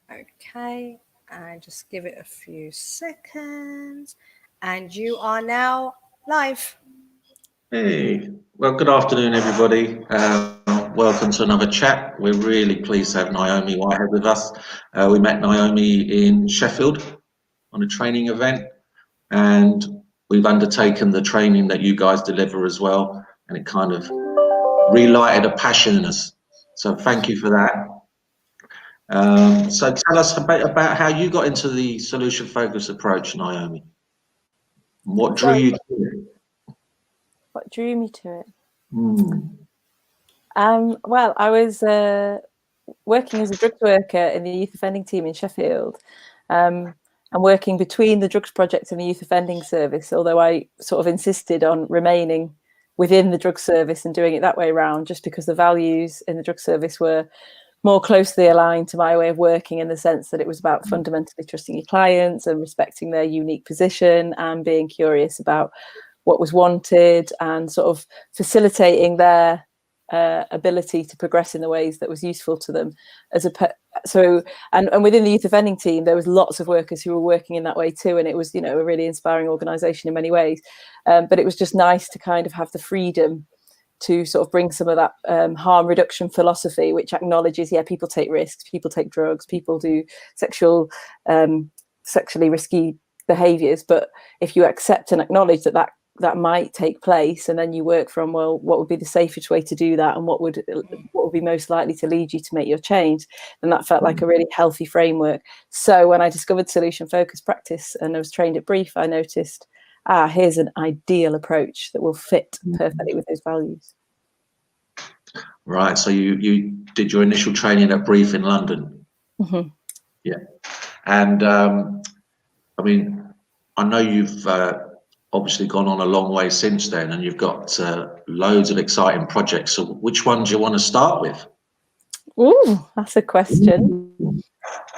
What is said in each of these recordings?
Okay, and just give it a few seconds. And you are now live. Hey, well, good afternoon, everybody. Welcome to another chat. We're really pleased to have Naomi Whitehead with us. We met Naomi in Sheffield on a training event, and we've undertaken the training that you guys deliver as well, and it kind of relighted a passion in us. So thank you for that. So tell us about how you got into the solution focused approach, Naomi. What drew So, you to it? what drew me to it? Hmm. Well, I was working as a drugs worker in the youth offending team in Sheffield, and working between the drugs project and the youth offending service, although I sort of insisted on remaining within the drug service and doing it that way around, just because the values in the drug service were more closely aligned to my way of working, in the sense that it was about fundamentally trusting your clients and respecting their unique position and being curious about what was wanted and sort of facilitating their ability to progress in the ways that was useful to them. And within the youth offending team, there was lots of workers who were working in that way too, and it was, a really inspiring organisation in many ways. But it was just nice to kind of have the freedom to sort of bring some of that harm reduction philosophy, which acknowledges, people take risks, people take drugs, people do sexually risky behaviours, but if you accept and acknowledge that might take place, and then you work from, well, what would be the safest way to do that, and what would be most likely to lead you to make your change, then that felt like a really healthy framework. So when I discovered solution focused practice and I was trained at Brief, I noticed, here's an ideal approach that will fit perfectly with those values. Right, so you did your initial training at Brief in London. Mm-hmm. Yeah, and I mean, I know you've obviously gone on a long way since then, and you've got loads of exciting projects. So which one do you want to start with? Ooh, that's a question.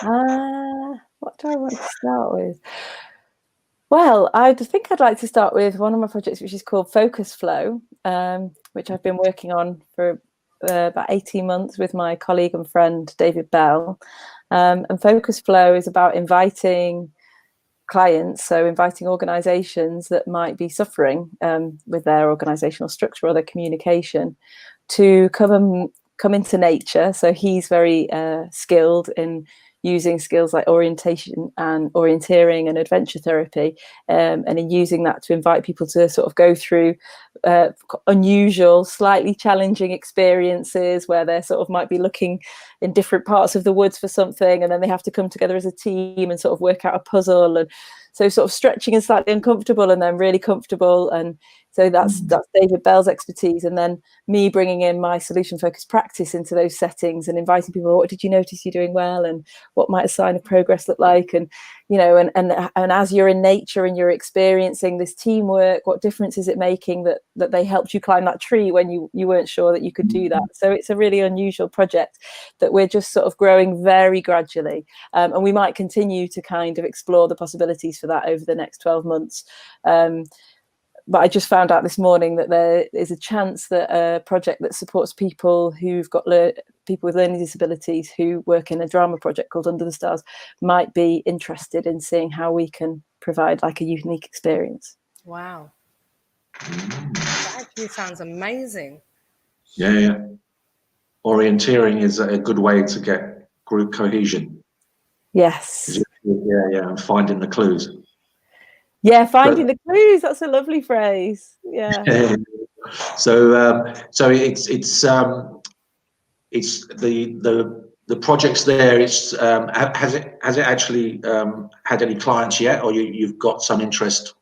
What do I want to start with? Well, I think I'd like to start with one of my projects, which is called Focus Flow, which I've been working on for about 18 months with my colleague and friend, David Bell. And Focus Flow is about inviting clients, so inviting organisations that might be suffering with their organisational structure or their communication, to come into nature. So he's very skilled in using skills like orientation and orienteering and adventure therapy, and in using that to invite people to sort of go through unusual, slightly challenging experiences where they sort of might be looking in different parts of the woods for something, and then they have to come together as a team and sort of work out a puzzle, and so sort of stretching and slightly uncomfortable and then really comfortable. And so that's David Bell's expertise, and then me bringing in my solution focused practice into those settings and inviting people, what did you notice you're doing well, and what might a sign of progress look like, and and as you're in nature and you're experiencing this teamwork, what difference is it making that they helped you climb that tree when you weren't sure that you could do that. So it's a really unusual project that we're just sort of growing very gradually, and we might continue to kind of explore the possibilities for that over the next 12 months. But I just found out this morning that there is a chance that a project that supports people who've got people with learning disabilities who work in a drama project called Under the Stars might be interested in seeing how we can provide like a unique experience. Wow. That actually sounds amazing. Yeah. Orienteering is a good way to get group cohesion. Yes. Yeah, and finding the clues. Yeah, finding the clues. That's a lovely phrase. Yeah. So it's the projects there. It's has it actually had any clients yet, or you've got some interest?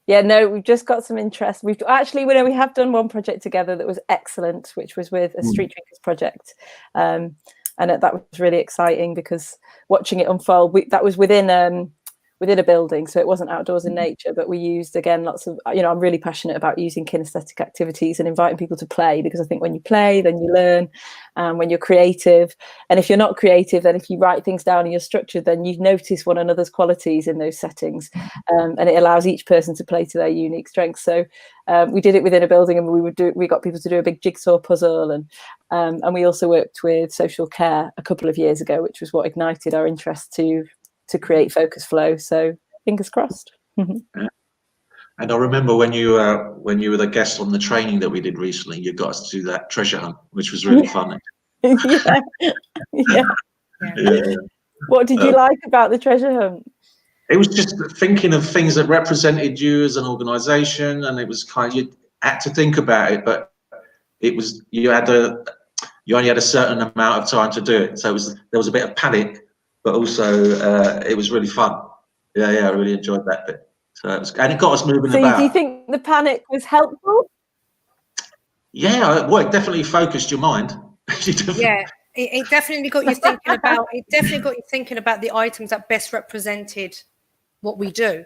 Yeah, no, we've just got some interest. We've actually, we have done one project together that was excellent, which was with a street drinkers project, and that was really exciting because watching it unfold. That was within within a building, so it wasn't outdoors in nature, but we used, again, lots of, I'm really passionate about using kinesthetic activities and inviting people to play, because I think when you play, then you learn. When you're creative, and if you're not creative, then if you write things down and you're structured, then you notice one another's qualities in those settings, and it allows each person to play to their unique strengths. So we did it within a building, and we got people to do a big jigsaw puzzle, and we also worked with social care a couple of years ago, which was what ignited our interest to create Focus Flow. So fingers crossed. And I remember when you were the guest on the training that we did recently, you got us to do that treasure hunt, which was really fun. Yeah. Yeah. What did you like about the treasure hunt? It was just thinking of things that represented you as an organisation, and it was you had to think about it, but it was you only had a certain amount of time to do it, so there was a bit of panic, but also it was really fun. Yeah, I really enjoyed that bit. So and it got us moving about. So do you think the panic was helpful? Yeah, well, it definitely focused your mind. Yeah, it definitely got you thinking about. It definitely got you thinking about the items that best represented what we do.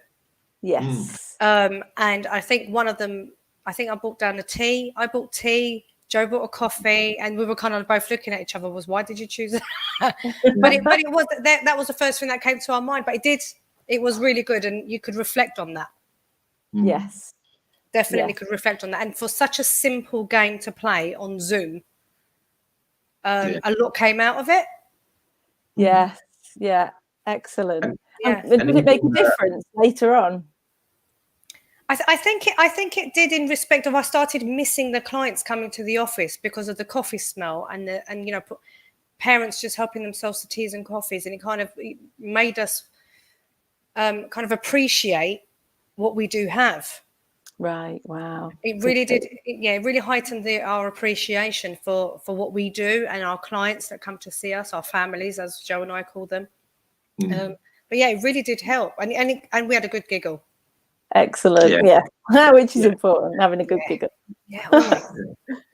Yes. And I think one of them, I think I brought down the tea. I bought tea. Joe bought a coffee, and we were kind of both looking at each other. Why did you choose that? but it was that was the first thing that came to our mind. But it was really good, and you could reflect on that. Yes. Definitely could reflect on that. And for such a simple game to play on Zoom, a lot came out of it. Yes. Yeah. Excellent. Yeah. And did it make a difference later on? I think it did, in respect of I started missing the clients coming to the office because of the coffee smell and parents just helping themselves to teas and coffees, and it made us kind of appreciate what we do have. Right. Wow. It really did. It really heightened our appreciation for what we do and our clients that come to see us, our families, as Joe and I call them. But yeah, it really did help, and we had a good giggle. Excellent. Yeah. Which is important, having a good giggle. Yeah, always.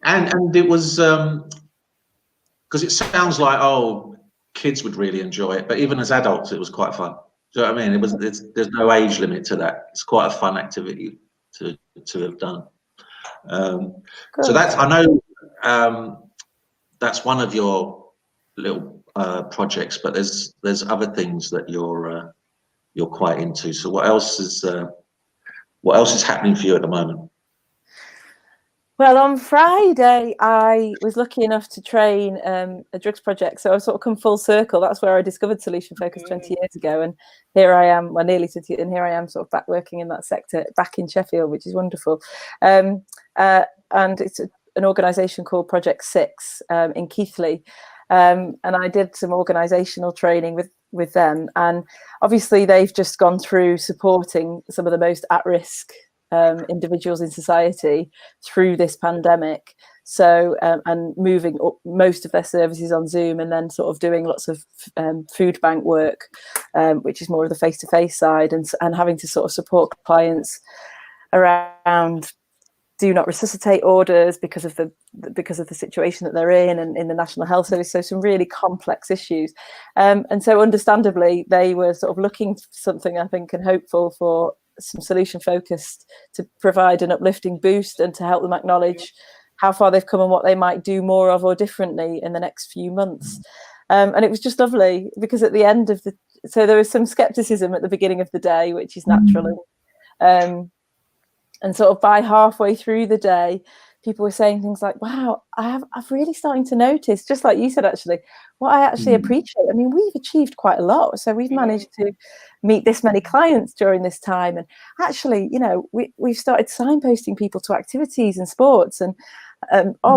And it was because it sounds like kids would really enjoy it, but even as adults, it was quite fun. Do you know what I mean? There's no age limit to that. It's quite a fun activity to have done. So I know that's one of your little projects, but there's other things that you're quite into. So what else is happening for you at the moment? Well, on Friday, I was lucky enough to train a drugs project. So I've sort of come full circle. That's where I discovered Solution Focus 20 years ago. And here I am, nearly 20, and here I am sort of back working in that sector back in Sheffield, which is wonderful. And it's an organisation called Project 6 in Keighley. And I did some organisational training with them. And obviously, they've just gone through supporting some of the most at-risk individuals in society through this pandemic. So and moving up most of their services on Zoom, and then sort of doing lots of food bank work, which is more of the face-to-face side, and having to sort of support clients around do not resuscitate orders because of the situation that they're in, and in the National Health Service. So some really complex issues, and so understandably they were sort of looking for something, I think, and hopeful for some solution focused to provide an uplifting boost and to help them acknowledge how far they've come and what they might do more of or differently in the next few months. And it was just lovely because at the end of so there was some skepticism at the beginning of the day, which is natural. And sort of by halfway through the day, people were saying things like, wow, I've really starting to notice, just like you said, actually, what I actually appreciate. I mean, we've achieved quite a lot. So we've managed to meet this many clients during this time. And actually, we've started signposting people to activities and sports. And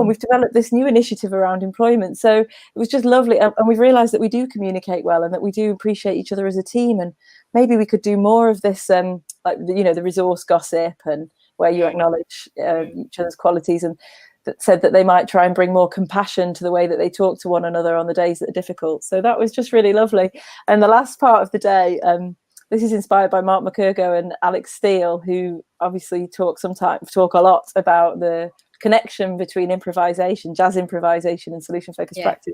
we've developed this new initiative around employment. So it was just lovely. And we've realized that we do communicate well and that we do appreciate each other as a team. And maybe we could do more of this, the resource gossip, and where you acknowledge each other's qualities, and that said that they might try and bring more compassion to the way that they talk to one another on the days that are difficult. So that was just really lovely. And the last part of the day, this is inspired by Mark McCurgo and Alex Steele, who obviously talk a lot about the connection between improvisation, jazz improvisation, and solution focused practice.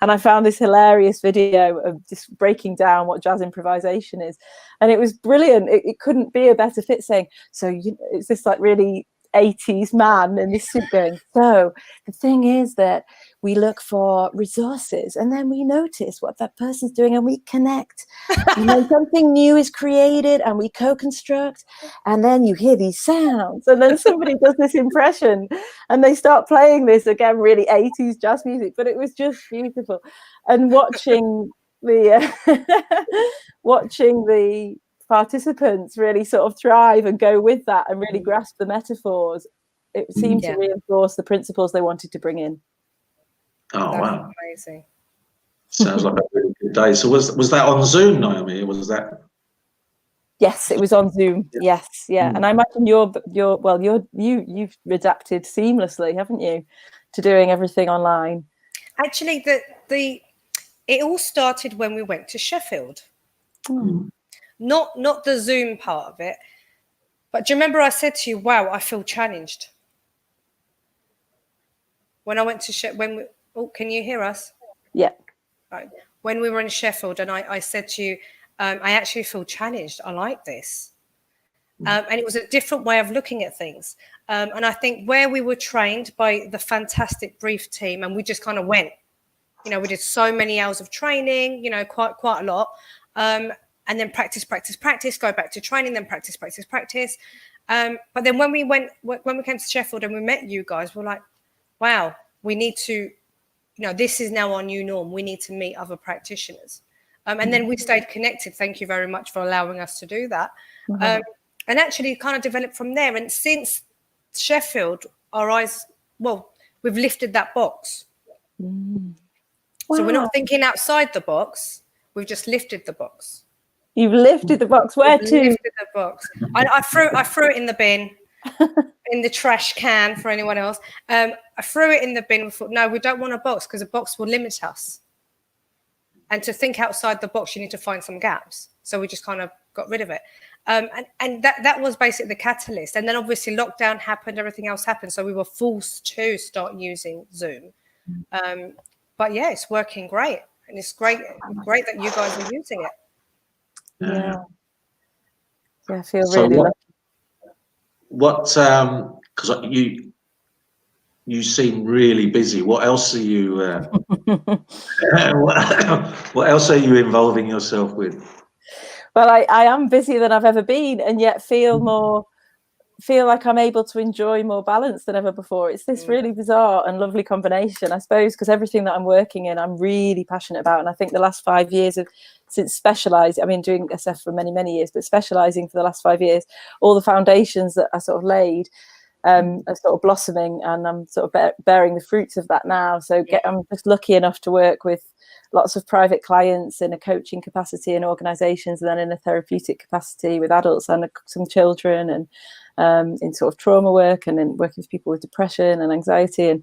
And I found this hilarious video of just breaking down what jazz improvisation is, and it was brilliant. It couldn't be a better fit, saying, so it's this like really 80s man in this suit going, so the thing is that we look for resources and then we notice what that person's doing and we connect, and then something new is created and we co-construct, and then you hear these sounds, and then somebody does this impression and they start playing this again really 80s jazz music, but it was just beautiful. And watching the participants really sort of thrive and go with that and really grasp the metaphors, it seemed to reinforce the principles they wanted to bring in. Oh, That's wow. amazing. Sounds like a really good day. So was that on Zoom, Naomi? Was that? Yes, it was on Zoom. Yes, yeah. And I imagine you've adapted seamlessly, haven't you, to doing everything online? Actually, it all started when we went to Sheffield. Not the Zoom part of it, but do you remember I said to you, wow, I feel challenged when I went to Sheffield? Can you hear us? Yeah. Right. When we were in Sheffield, and I said to you, I actually feel challenged. I like this. And it was a different way of looking at things. And I think where we were trained by the fantastic brief team, and we just kind of went, we did so many hours of training, quite a lot. And then practice, go back to training, then practice. But then when we came to Sheffield and we met you guys, we're like, wow, we need to, this is now our new norm. We need to meet other practitioners. And then we stayed connected. Thank you very much for allowing us to do that. And actually kind of developed from there. And since Sheffield, we've lifted that box. Wow. So we're not thinking outside the box. We've just lifted the box. You've lifted the box. Where to? Lifted the box. I threw it in the bin, in the trash can for anyone else. I threw it in the bin. We thought, no, we don't want a box because a box will limit us. And to think outside the box, you need to find some gaps. So we just kind of got rid of it. And that was basically the catalyst. And then obviously lockdown happened, everything else happened. So we were forced to start using Zoom. But yeah, it's working great. And it's great that you guys are using it. Yeah, I feel really lucky. Because you seem really busy. What else are you? What else are you involving yourself with? Well, I am busier than I've ever been, and yet feel like I'm able to enjoy more balance than ever before. It's this really bizarre and lovely combination, I suppose, because everything that I'm working in, I'm really passionate about. And I think the last 5 years since specialising, I mean, doing SF for many, many years, but specialising for the last 5 years, all the foundations that I sort of laid are sort of blossoming, and I'm sort of bearing the fruits of that now. So I'm just lucky enough to work with lots of private clients in a coaching capacity in organisations, and then in a therapeutic capacity with adults and some children, and in sort of trauma work, and in working with people with depression and anxiety,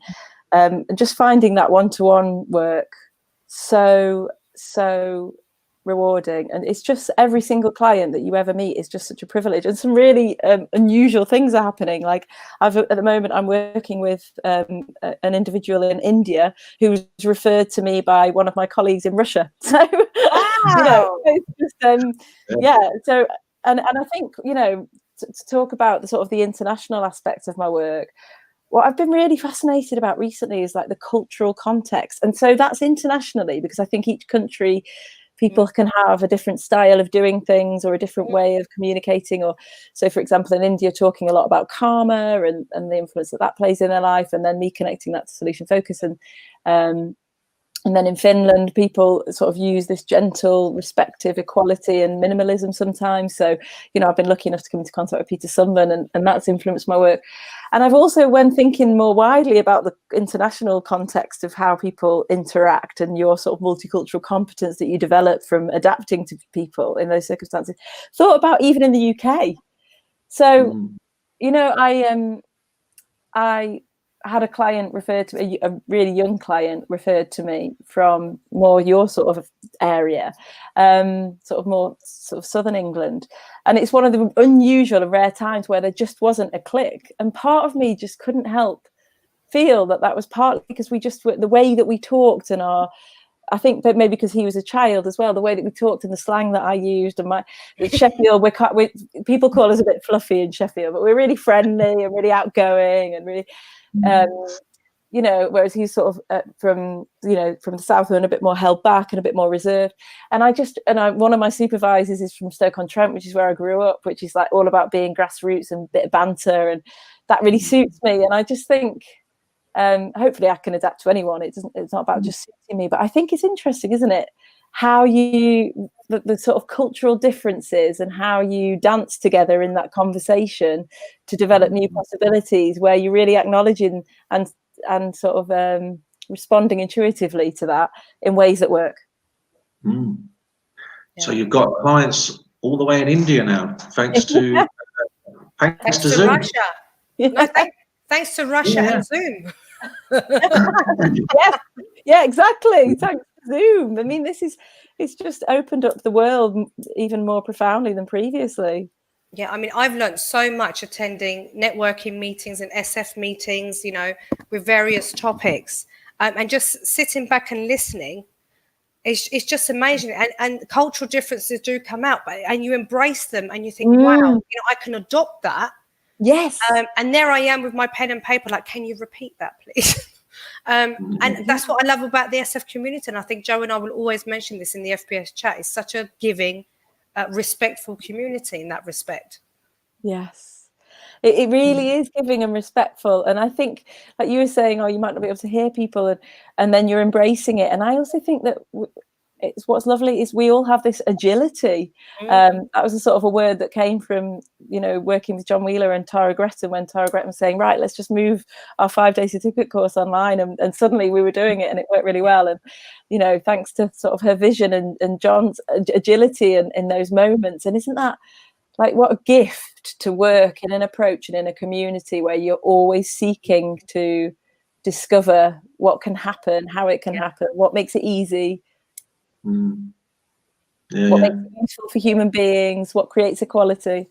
and just finding that one-to-one work so rewarding. And it's just every single client that you ever meet is just such a privilege, and some really unusual things are happening. Like at the moment I'm working with an individual in India who was referred to me by one of my colleagues in Russia. So it's just so and I think to talk about the sort of the international aspects of my work, what I've been really fascinated about recently is like the cultural context. And so that's internationally, because I think each country, people can have a different style of doing things or a different way of communicating. Or so, for example, in India, talking a lot about karma and the influence that plays in their life, and then me connecting that to solution focus. And then in Finland, people sort of use this gentle, respective equality and minimalism sometimes. So, I've been lucky enough to come into contact with Peter Sunburn, and that's influenced my work. And I've also, when thinking more widely about the international context of how people interact and your sort of multicultural competence that you develop from adapting to people in those circumstances, thought about even in the UK. So, I had a client referred to me, a really young client referred to me from more your sort of area, sort of more sort of southern England. And it's one of the unusual and rare times where there just wasn't a click. And part of me just couldn't help feel that was partly because we just, the way that we talked and I think that maybe because he was a child as well, the way that we talked and the slang that I used, and Sheffield, people call us a bit fluffy in Sheffield, but we're really friendly and really outgoing and really, you know, whereas he's sort of from the south and a bit more held back and a bit more reserved. And one of my supervisors is from Stoke-on-Trent, which is where I grew up, which is like all about being grassroots and a bit of banter, and that really suits me. And I just think, hopefully I can adapt to anyone. It's not about just suiting me, but I think it's interesting, isn't it, how the sort of cultural differences and how you dance together in that conversation to develop new possibilities, where you're really acknowledging and sort of responding intuitively to that in ways that work. So you've got clients all the way in India now, thanks to thanks to Zoom. Russia. No, thanks to Russia and Zoom. Yeah, exactly. Thanks to Zoom. I mean, it's just opened up the world even more profoundly than previously. Yeah, I mean, I've learned so much attending networking meetings and SF meetings, you know, with various topics, and just sitting back and listening. It's just amazing, and cultural differences do come out, and you embrace them, and you think, wow, you know, I can adopt that. Yes. And there I am with my pen and paper, like, can you repeat that, please? And that's what I love about the SF community. And I think Joe and I will always mention this in the FBS chat. It's such a giving, respectful community in that respect. Yes, it really is giving and respectful. And I think, like you were saying, you might not be able to hear people, and then you're embracing it. And I also think that what's lovely is we all have this agility. That was a sort of a word that came from, you know, working with John Wheeler and Tara Gretton, when Tara Gretton was saying, right, let's just move our 5-day certificate course online, and suddenly we were doing it and it worked really well. And, you know, thanks to sort of her vision and John's agility in those moments. And isn't that like what a gift to work in an approach and in a community where you're always seeking to discover what can happen, how it can happen, what makes it easy. What makes it useful for human beings, what creates equality.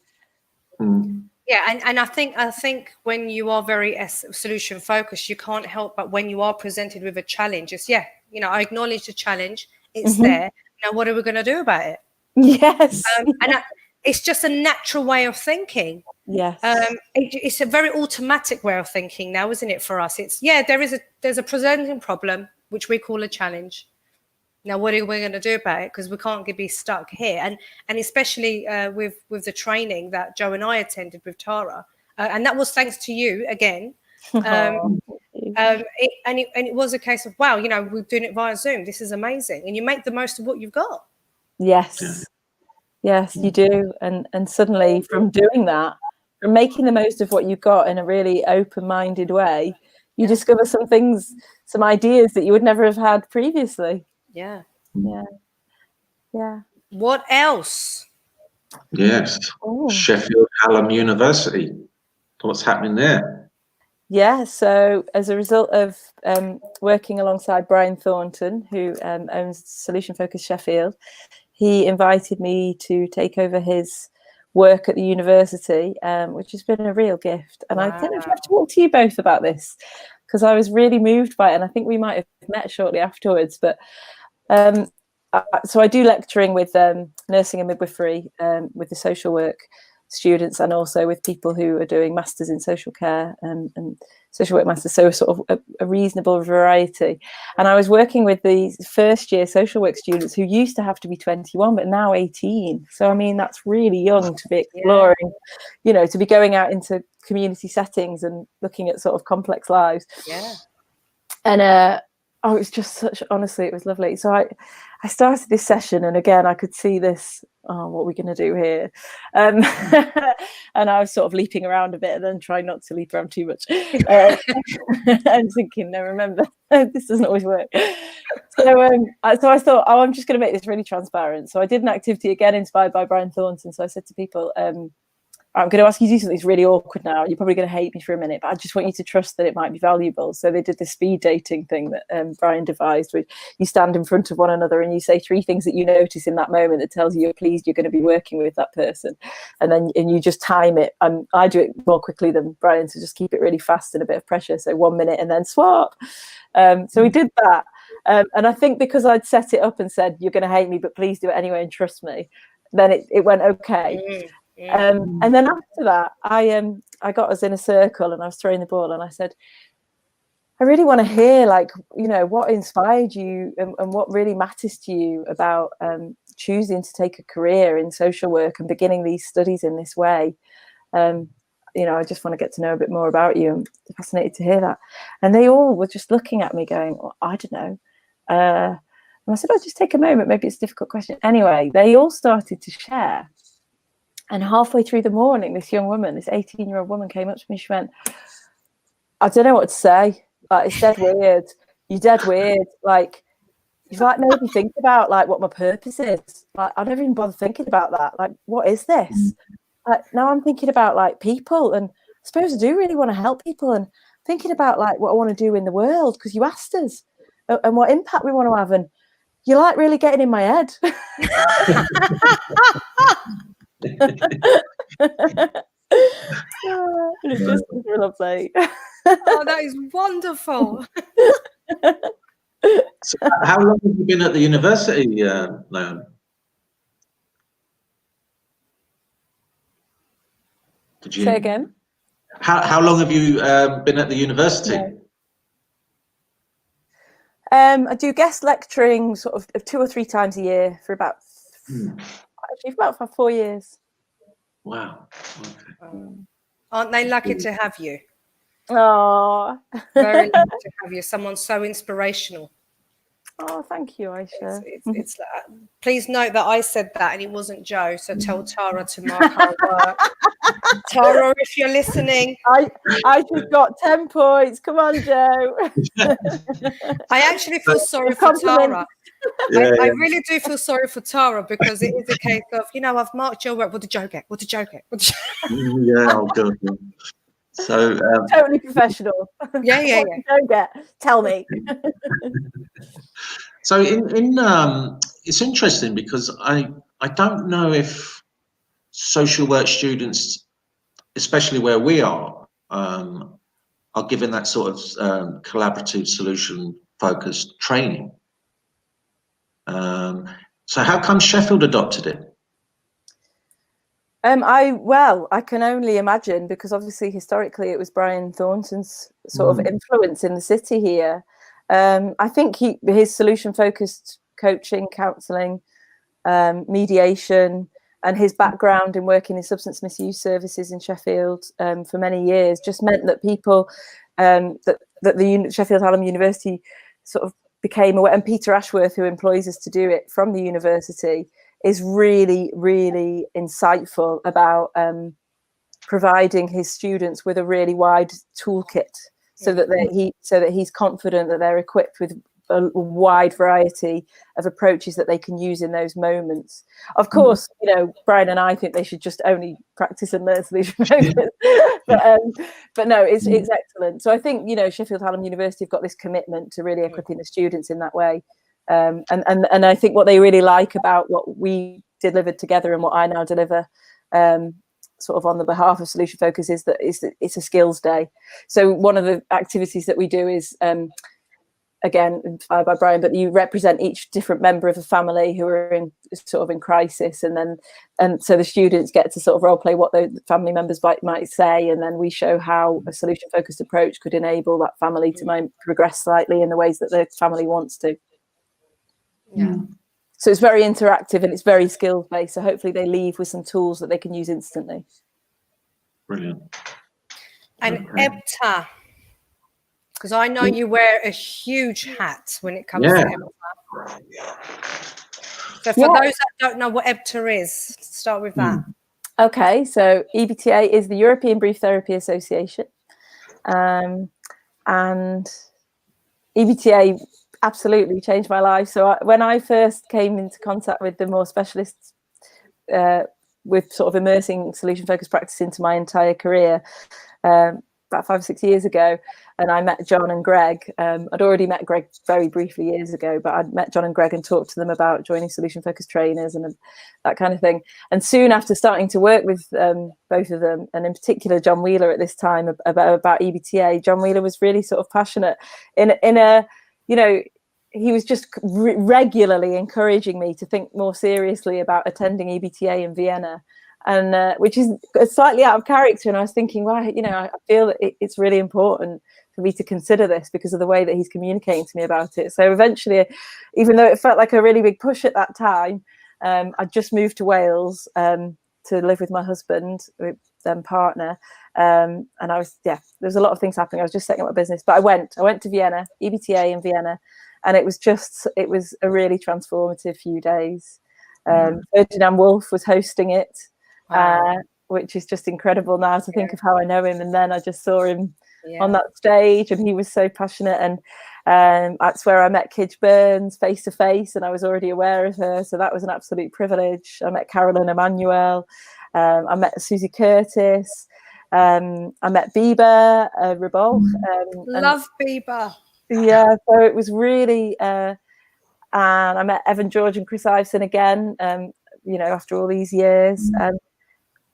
Yeah, and I think when you are very solution focused, you can't help but, when you are presented with a challenge, it's you know, I acknowledge the challenge, it's there. Now, what are we going to do about it? Yes. And it's just a natural way of thinking. Yes. It's a very automatic way of thinking now, isn't it, for us? It's there's a presenting problem, which we call a challenge. Now, what are we going to do about it? Because we can't be stuck here. And especially with the training that Joe and I attended with Tara, and that was thanks to you again. It was a case of, wow, you know, we're doing it via Zoom. This is amazing, and you make the most of what you've got. Yes, you do, and suddenly from doing that, from making the most of what you've got in a really open-minded way, you discover some things, some ideas that you would never have had previously. Yeah. What else? Yes. Sheffield Hallam University. What's happening there? Yeah, so as a result of working alongside Brian Thornton, who owns Solution Focus Sheffield, he invited me to take over his work at the university, which has been a real gift. And I think I have to talk to you both about this, because I was really moved by it, and I think we might have met shortly afterwards. But so I do lecturing with nursing and midwifery, with the social work students, and also with people who are doing masters in social care and social work masters, so sort of a reasonable variety. And I was working with the first year social work students who used to have to be 21 but now 18. So I mean, that's really young to be exploring, you know, to be going out into community settings and looking at sort of complex lives. And it was just honestly, it was lovely. So I started this session, and again, I could see this, what are we going to do here? And I was sort of leaping around a bit and then trying not to leap around too much. I'm thinking, no, remember, this doesn't always work. So I thought, I'm just going to make this really transparent. So I did an activity again inspired by Brian Thornton. So I said to people, I'm going to ask you to do something that's really awkward now. You're probably going to hate me for a minute, but I just want you to trust that it might be valuable. So they did the speed dating thing that Brian devised, where you stand in front of one another and you say 3 things that you notice in that moment that tells you you're pleased you're going to be working with that person. And you just time it. I do it more quickly than Brian, to just keep it really fast and a bit of pressure. So 1 minute and then swap. So we did that. And I think because I'd set it up and said, you're going to hate me, but please do it anyway and trust me, then it went okay. And then after that, I got us in a circle and I was throwing the ball and I said, I really want to hear, like, what inspired you and what really matters to you about choosing to take a career in social work and beginning these studies in this way. I just want to get to know a bit more about you. I'm fascinated to hear that. And they all were just looking at me going, well, I don't know. And I said, just take a moment. Maybe it's a difficult question. Anyway, they all started to share. And halfway through the morning, this young woman, this 18-year-old woman came up to me. She went, I don't know what to say. Like, it's dead weird. You're dead weird. Like, you've like made me think about like what my purpose is. Like, I never even bothered thinking about that. Like, what is this? Like, now I'm thinking about like people, and I suppose I do really want to help people, and thinking about like what I want to do in the world, because you asked us and what impact we want to have, and you're like really getting in my head. It's just lovely. Oh, that is wonderful. So how long have you been at the university, Naomi? Say again? How long have you been at the university? Yeah. I do guest lecturing sort of 2 or 3 times a year for about actually for about 4 years. Wow. Okay. Aren't they lucky to have you? Oh, Very lucky to have you. Someone so inspirational. Oh, thank you, Aisha. It's please note that I said that and it wasn't Joe. So tell Tara to mark our work. Tara, if you're listening, I just got 10 points. Come on, Joe. I actually feel sorry for Tara. I really do feel sorry for Tara, because it is a case of, I've marked your work. What did Joe get? What did Joe get? Yeah, oh God. So totally professional. Yeah. What did Joe get? Tell me. So it's interesting because I don't know if social work students, especially where we are given that sort of collaborative solution focused training. So how come Sheffield adopted it? I can only imagine, because obviously historically it was Brian Thornton's sort of influence in the city here. I think his solution focused coaching, counselling, mediation, and his background in working in substance misuse services in Sheffield for many years just meant that people that the Sheffield Hallam University sort of became aware, and Peter Ashworth, who employs us to do it from the university, is really, really insightful about providing his students with a really wide toolkit, so that he's confident that they're equipped with a wide variety of approaches that they can use in those moments. Of course, Brian and I think they should just only practice and learn solution focus, but no, it's excellent. So I think Sheffield Hallam University have got this commitment to really equipping the students in that way, and I think what they really like about what we delivered together and what I now deliver, sort of on the behalf of Solution Focus, is that it's a skills day. So one of the activities that we do is, again, inspired by Brian, but you represent each different member of a family who are in crisis, and so the students get to sort of role play what the family members might say, and then we show how a solution focused approach could enable that family to progress slightly in the ways that the family wants to. Yeah. So it's very interactive and it's very skills based. So hopefully they leave with some tools that they can use instantly. Brilliant. And EBTA, because I know you wear a huge hat when it comes to EBTA. So for those that don't know what EBTA is, start with that. Okay, so EBTA is the European Brief Therapy Association, and EBTA absolutely changed my life. So when I first came into contact with the more specialist with sort of immersing solution focused practice into my entire career about 5 or 6 years ago, and I met John and Greg. I'd already met Greg very briefly years ago, but I'd met John and Greg and talked to them about joining solution focused trainers and that kind of thing. And soon after starting to work with both of them, and in particular John Wheeler at this time about EBTA, John Wheeler was really sort of passionate in a, you know, he was just regularly encouraging me to think more seriously about attending EBTA in Vienna, and which is slightly out of character. And I was thinking, well, you know, I feel that it's really important for me to consider this because of the way that he's communicating to me about it. So eventually, even though it felt like a really big push at that time, I just moved to Wales to live with my husband, partner, and I was, there was a lot of things happening. I was just setting up my business, but I went to Vienna, EBTA in Vienna, and it was a really transformative few days. Ferdinand Wolf was hosting it. Wow. Which is just incredible now to think of how I know him. And then I just saw him on that stage, and he was so passionate. And that's where I met Kij Burns face to face, and I was already aware of her, so that was an absolute privilege. I met Carolyn Emanuel, I met Susie Curtis, I met Biba Ribol. Love Biba. Yeah, so it was really, and I met Evan George and Chris Iveson again, you know, after all these years,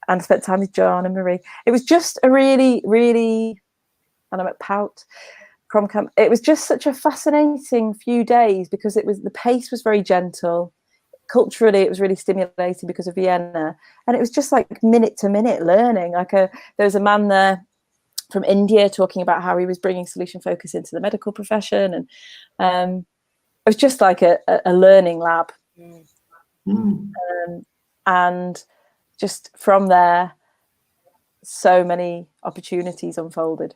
and I spent time with John and Marie. It was just a really, really, and I met Pout, Cromcamp. It was just such a fascinating few days because the pace was very gentle. Culturally, it was really stimulating because of Vienna, and it was just like minute to minute learning. Like there was a man there from India talking about how he was bringing solution focus into the medical profession, and it was just like a learning lab. And just from there, so many opportunities unfolded.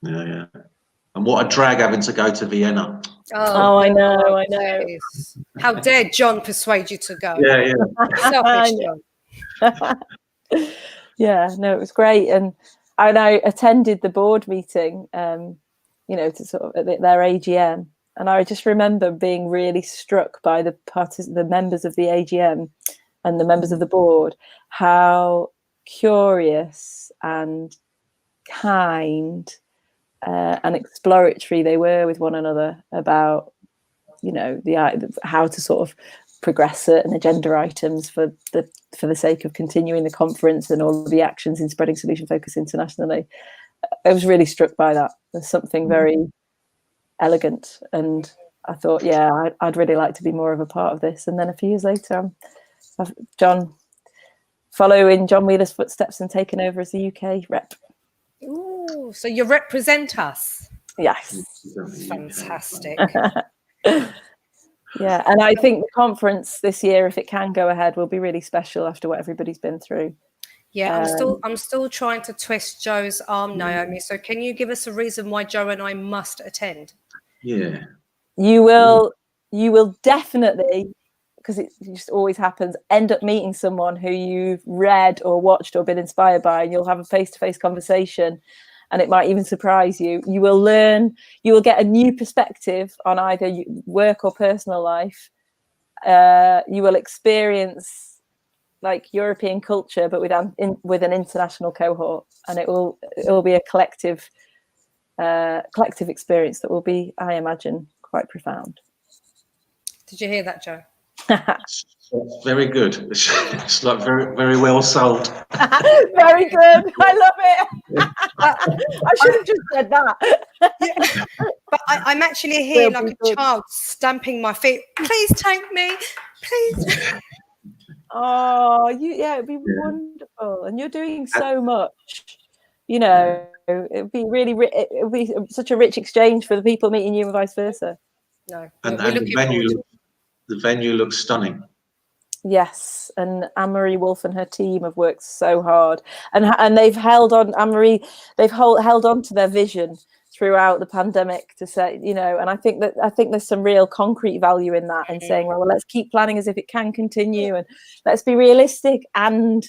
Yeah. And what a drag having to go to Vienna. Oh, I know. Geez. How dare John persuade you to go? Yeah. Selfish John. Yeah, no, it was great. And I attended the board meeting, you know, to sort of at their AGM. And I just remember being really struck by the members of the AGM and the members of the board, how curious and kind and exploratory they were with one another about, you know, how to sort of progress certain agenda items for the sake of continuing the conference and all of the actions in spreading solution focus internationally. I was really struck by that. There's something very elegant, and I thought, I'd really like to be more of a part of this. And then a few years later, John following John Wheeler's footsteps and taking over as the UK rep. Ooh, so you represent us. Yes. Fantastic. Yeah, and I think the conference this year, if it can go ahead, will be really special after what everybody's been through. Yeah, I'm still trying to twist Joe's arm, Naomi. So can you give us a reason why Joe and I must attend? Yeah. You will definitely, because it just always happens, end up meeting someone who you've read or watched or been inspired by, and you'll have a face-to-face conversation, and it might even surprise you. You will learn, you will get a new perspective on either work or personal life. You will experience like European culture, but with an international cohort, and it will be a collective experience that will be, I imagine, quite profound. Did you hear that, Joe? Very good. It's like very, very well sold. Very good. I love it. I should have just said that. Yeah. But I'm actually here like a child, stamping my feet. Please take me, please. Oh, it'd be wonderful, and you're doing so much. You know, it'd be really, it'd be such a rich exchange for the people meeting you, and vice versa. No, and the venue looks stunning. Yes, and Anne-Marie Wolf and her team have worked so hard, and they've held on. Anne-Marie, they've held on to their vision throughout the pandemic to say, you know, and I think there's some real concrete value in that, and saying, well, let's keep planning as if it can continue, and let's be realistic and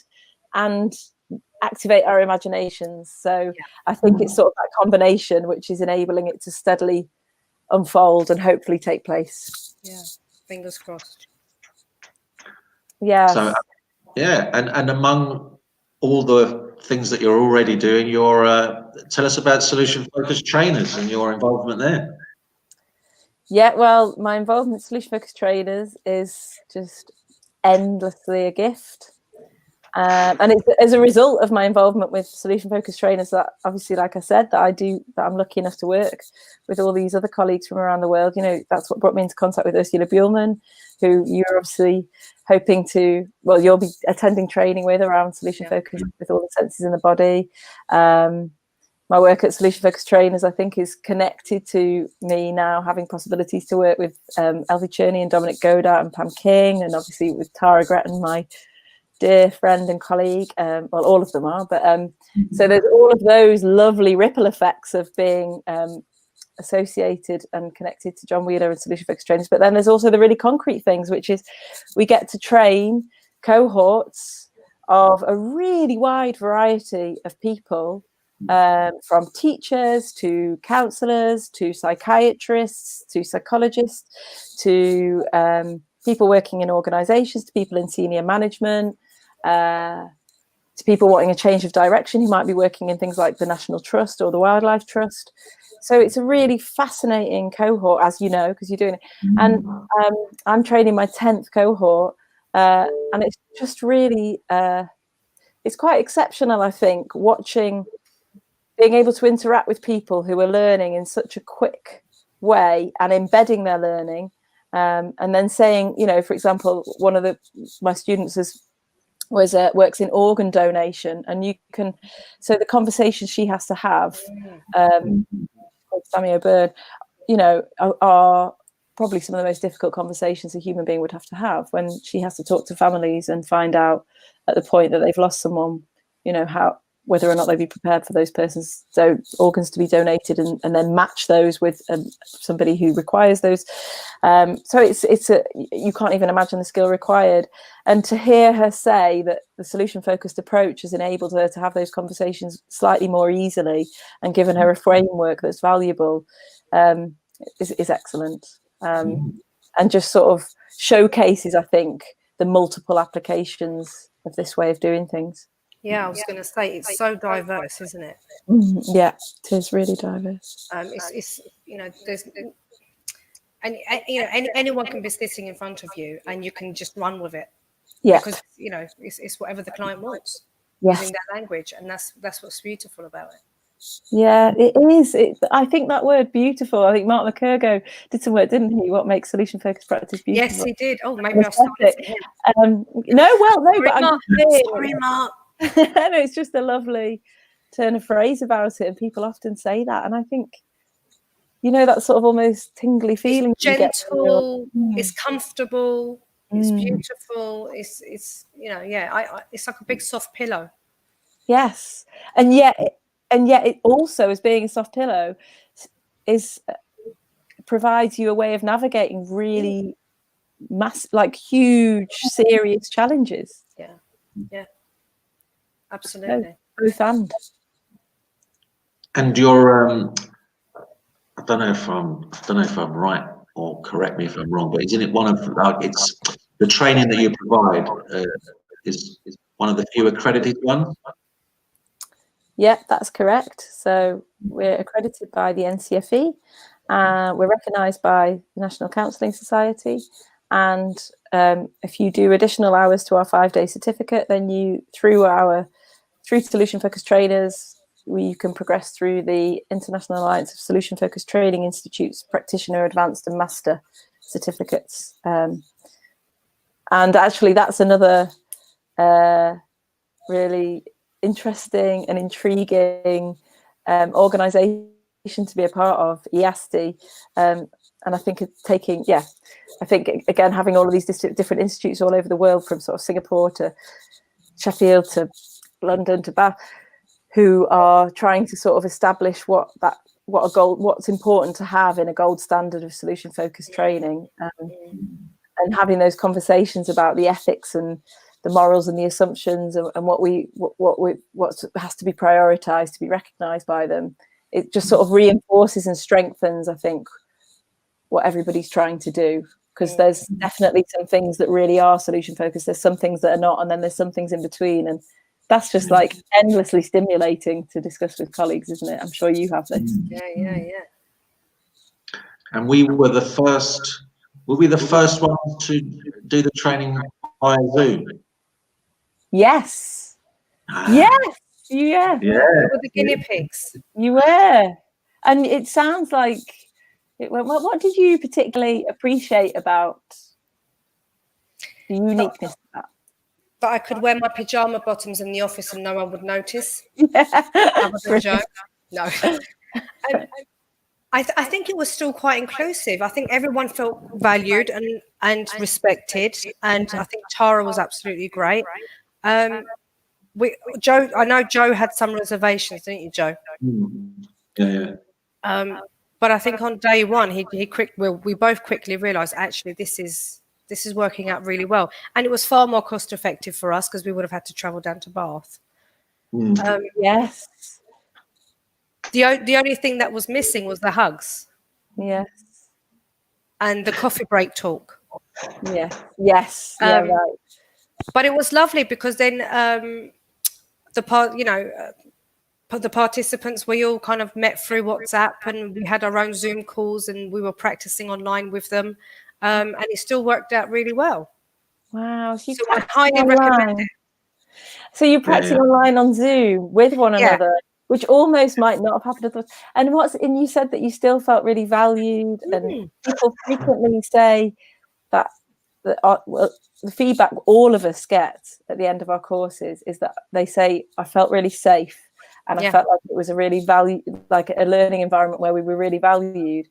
activate our imaginations. So I think it's sort of that combination which is enabling it to steadily unfold and hopefully take place. Yeah, fingers crossed. Yeah. So Yeah, and among all the things that you're already doing, tell us about Solution Focused Trainers and your involvement there. Yeah, well, my involvement in Solution Focused Trainers is just endlessly a gift. And it's as a result of my involvement with Solution Focused Trainers that, obviously, like I said, that I'm lucky enough to work with all these other colleagues from around the world. You know, that's what brought me into contact with Ursula Buhlmann, who you're obviously hoping to, well, you'll be attending training with around Solution Focused with all the senses in the body. My work at Solution Focused Trainers, I think, is connected to me now having possibilities to work with Elvie Cherney and Dominic Godart and Pam King, and obviously with Tara Gretton, my dear friend and colleague. Well, all of them are, but so there's all of those lovely ripple effects of being associated and connected to John Wheeler and Solution Focused Trainers. But then there's also the really concrete things, which is we get to train cohorts of a really wide variety of people, from teachers to counsellors to psychiatrists to psychologists to people working in organisations, to people in senior management, to people wanting a change of direction who might be working in things like the National Trust or the Wildlife Trust. So it's a really fascinating cohort, as you know, because you're doing it. And I'm training my 10th cohort, and it's just really, it's quite exceptional, I think, being able to interact with people who are learning in such a quick way and embedding their learning. And then saying, you know, for example, one of my students works in organ donation, and you can, so the conversations she has to have, Sammy O'Byrne, you know, are probably some of the most difficult conversations a human being would have to have when she has to talk to families and find out at the point that they've lost someone, you know, whether or not they'd be prepared for those persons, so organs to be donated, and then match those with somebody who requires those. So you can't even imagine the skill required. And to hear her say that the solution focused approach has enabled her to have those conversations slightly more easily and given her a framework that's valuable, is excellent. And just sort of showcases, I think, the multiple applications of this way of doing things. Yeah, I was going to say, it's so diverse, isn't it? Yeah, it is really diverse. It's you know, there's, and you know, anyone can be sitting in front of you, and you can just run with it. Yeah, because you know, it's whatever the client wants, yes, using their language, and that's what's beautiful about it. Yeah, it is. I think that word beautiful. I think Mark McCurgo did some work, didn't he? What makes solution focused practice beautiful? Yes, he did. Oh, maybe I'll start it. Sorry, Mark. No, it's just a lovely turn of phrase about it, and people often say that, and I think, you know, that sort of almost tingly feeling. It's gentle. It's comfortable. It's beautiful. It's you know, yeah. It's like a big soft pillow. Yes, and yet it also, as being a soft pillow, provides you a way of navigating really like huge, serious challenges. Yeah, absolutely. Both and you're I don't know if I'm right, or correct me if I'm wrong, but isn't it one of it's the training that you provide is one of the few accredited ones? Yeah, that's correct. So we're accredited by the NCFE. We're recognised by the National Counselling Society, and if you do additional hours to our 5-day certificate, then through Solution Focused Trainers, you can progress through the International Alliance of Solution Focused Training Institutes Practitioner, Advanced and Master certificates. And actually, that's another really interesting and intriguing organisation to be a part of, EASTI. And I think again, having all of these different institutes all over the world, from sort of Singapore to Sheffield to London to Bath, who are trying to sort of establish what's important to have in a gold standard of solution focused training, and having those conversations about the ethics and the morals and the assumptions and what has to be prioritized to be recognized by them. It just sort of reinforces and strengthens, I think, what everybody's trying to do. because there's definitely some things that really are solution focused. There's some things that are not, and then there's some things in between. And that's just like endlessly stimulating to discuss with colleagues, isn't it? I'm sure you have this. Yeah. And we were the first. Were we the first ones to do the training via Zoom? Yes. Yes. Yeah. We were the guinea pigs. You were. And it sounds like it went well. What did you particularly appreciate about the uniqueness of that? That I could wear my pajama bottoms in the office and no one would notice. Yeah. That was a joke. No. I think it was still quite inclusive. I think everyone felt valued and respected, and I think Tara was absolutely great. Joe, I know Joe had some reservations, didn't you, Joe? Yeah. But I think on day one, we both quickly realised actually this is working out really well, and it was far more cost effective for us because we would have had to travel down to Bath. Yes. The only thing that was missing was the hugs. Yes. And the coffee break talk. Yeah. Yes. Yeah. Right. But it was lovely because then the participants, we all kind of met through WhatsApp, and we had our own Zoom calls, and we were practicing online with them, and it still worked out really well. Wow. So I highly recommend it. So you're practicing online on Zoom with one another, which almost might not have happened otherwise. And you said that you still felt really valued, and people frequently say that the feedback all of us get at the end of our courses is that they say, I felt really safe, and I felt like it was a really like a learning environment where we were really valued.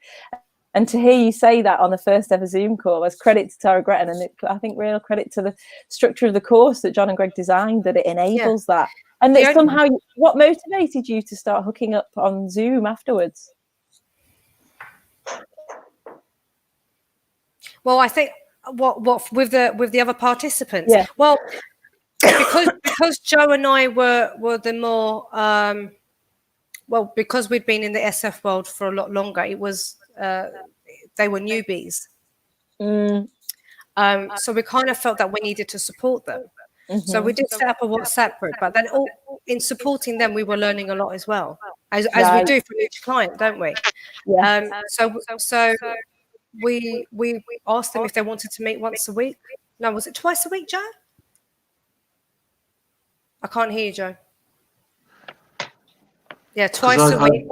And to hear you say that on the first ever Zoom call, as credit to Tara Gretton, and I think real credit to the structure of the course that John and Greg designed, that it enables that. And that somehow, what motivated you to start hooking up on Zoom afterwards? Well, I think what with the other participants. Yeah. Well, because Joe and I were the more because we'd been in the SF world for a lot longer. It was they were newbies. So we kind of felt that we needed to support them. So we did set up a WhatsApp group, but then in supporting them, we were learning a lot as well, as we do for each client, don't we? Yeah. So we asked them if they wanted to meet once a week. No, was it twice a week, Joe? I can't hear you, Joe. Yeah, twice a week.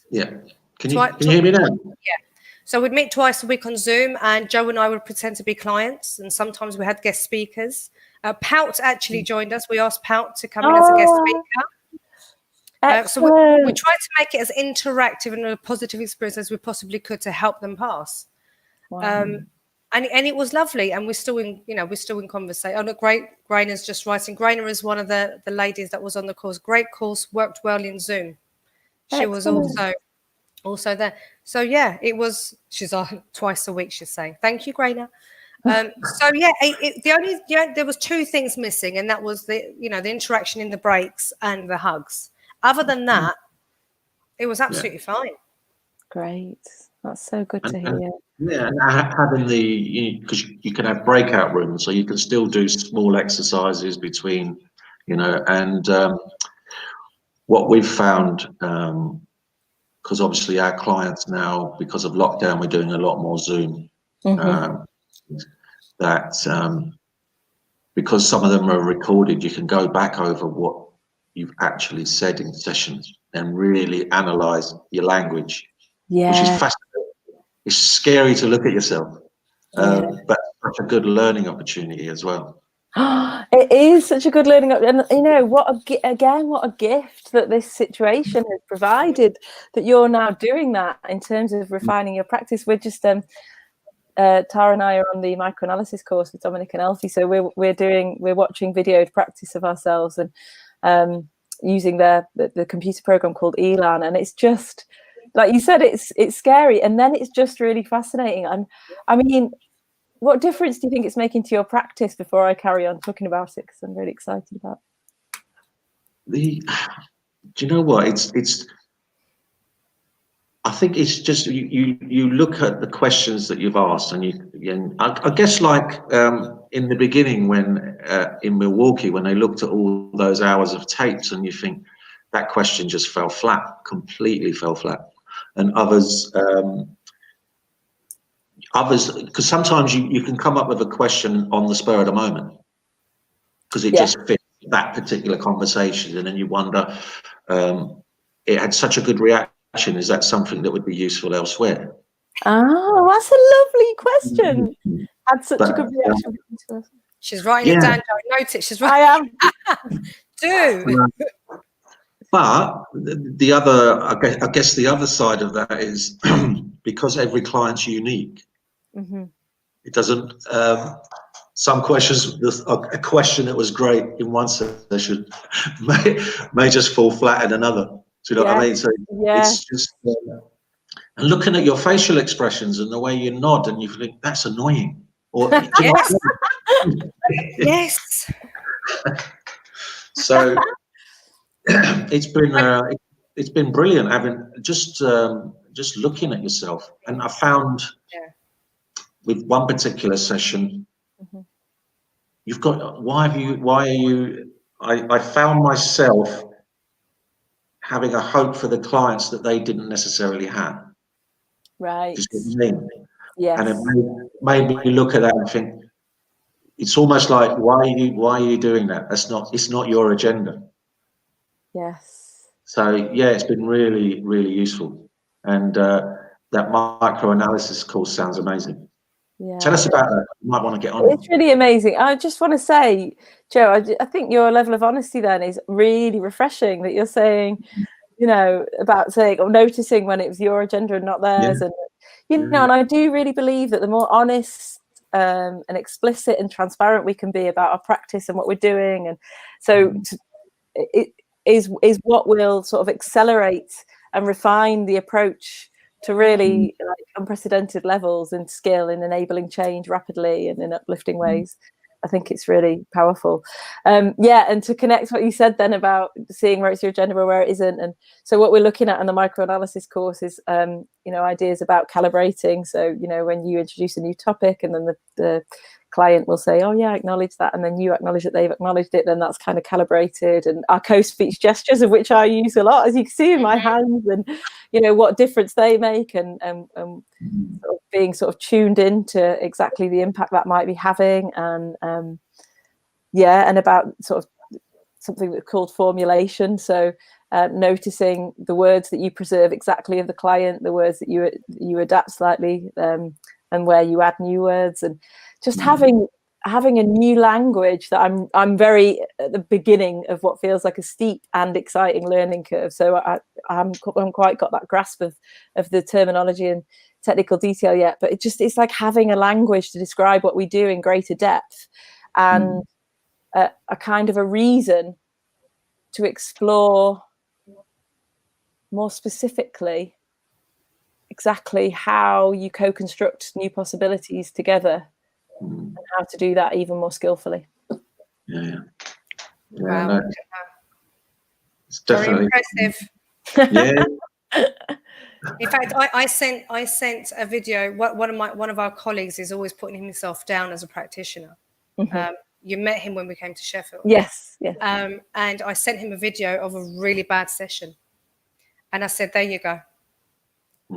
Yeah. Can you hear me now? Yeah. So we'd meet twice a week on Zoom, and Joe and I would pretend to be clients, and sometimes we had guest speakers. Pout actually joined us. We asked Pout to come in as a guest speaker. So we tried to make it as interactive and a positive experience as we possibly could to help them pass. Wow. And it was lovely, and we're still in conversation. Oh, look, Grainer's just writing. Grainer is one of the ladies that was on the course. Great course, worked well in Zoom. She was also there. So yeah, it was. She's on twice a week. She's saying, "Thank you, Grainer." So yeah, there was two things missing, and that was the interaction in the breaks and the hugs. Other than that, it was absolutely fine. Great, that's so good to hear. Yeah, and having because you can have breakout rooms, so you can still do small exercises between, and what we've found, because obviously our clients now, because of lockdown, we're doing a lot more Zoom. Because some of them are recorded, you can go back over what you've actually said in sessions and really analyze your language, which is fascinating. It's scary to look at yourself, but such a good learning opportunity as well. It is such a good learning, and what a gift that this situation has provided, that you're now doing that in terms of refining your practice. We're just Tara and I are on the microanalysis course with Dominic and Elfie, so we're watching videoed practice of ourselves and using the computer program called Elan, and it's just like you said, it's scary, and then it's just really fascinating. And I mean, what difference do you think it's making to your practice before I carry on talking about it? Because I'm really excited about it. Do you know what? It's I think it's just you look at the questions that you've asked, and I guess like in the beginning when in Milwaukee when they looked at all those hours of tapes, and you think that question just fell flat, completely fell flat, and others because sometimes you can come up with a question on the spur of the moment because it just fits that particular conversation, and then you wonder it had such a good reaction. Is that something that would be useful elsewhere? Oh, that's a lovely question. Had such a good reaction. She's writing it down. Don't note it. She's writing. I am. Do. But the other, I guess, the other side of that is because every client's unique. Mm-hmm. It doesn't. Some questions, a question that was great in one session may just fall flat in another. Do you know what I mean? So it's just and looking at your facial expressions and the way you nod, and you think that's annoying. Or yes. Yes. So it's been brilliant having just looking at yourself, and I found with one particular session, you've got why are you? I found myself having a hope for the clients that they didn't necessarily have. Right. Do you see what I mean? Yes. And it made me look at that and think, it's almost like why are you doing that? It's not your agenda. Yes. So yeah, it's been really, really useful. And that micro-analysis course sounds amazing. Yeah. Tell us about that. You might want to get on. It's really amazing. I just want to say, Joe, I think your level of honesty then is really refreshing, that you're saying, you know, about saying or noticing when it was your agenda and not theirs. And, you know, and I do really believe that the more honest and explicit and transparent we can be about our practice and what we're doing. And so it is what will sort of accelerate and refine the approach to really like unprecedented levels in skill, in enabling change rapidly and in uplifting ways. I think it's really powerful. And to connect what you said then about seeing where it's your agenda or where it isn't. And so what we're looking at in the microanalysis course is, you know, ideas about calibrating. So, you know, when you introduce a new topic and then the client will say, oh yeah, I acknowledge that, and then you acknowledge that they've acknowledged it, then that's kind of calibrated. And our co-speech gestures, of which I use a lot, as you can see in my hands, and you know what difference they make, and sort of being sort of tuned into exactly the impact that might be having, and and about sort of something that's called formulation. So noticing the words that you preserve exactly of the client, the words that you adapt slightly, and where you add new words, and just having a new language that I'm very at the beginning of what feels like a steep and exciting learning curve. So I haven't quite got that grasp of the terminology and technical detail yet, but it's like having a language to describe what we do in greater depth, and a kind of a reason to explore more specifically exactly how you co-construct new possibilities together, and how to do that even more skillfully. Wow. No, it's definitely very impressive. Yeah. In fact, I sent a video. One of our colleagues is always putting himself down as a practitioner. You met him when we came to Sheffield. Yes. And I sent him a video of a really bad session, and I said, "There you go.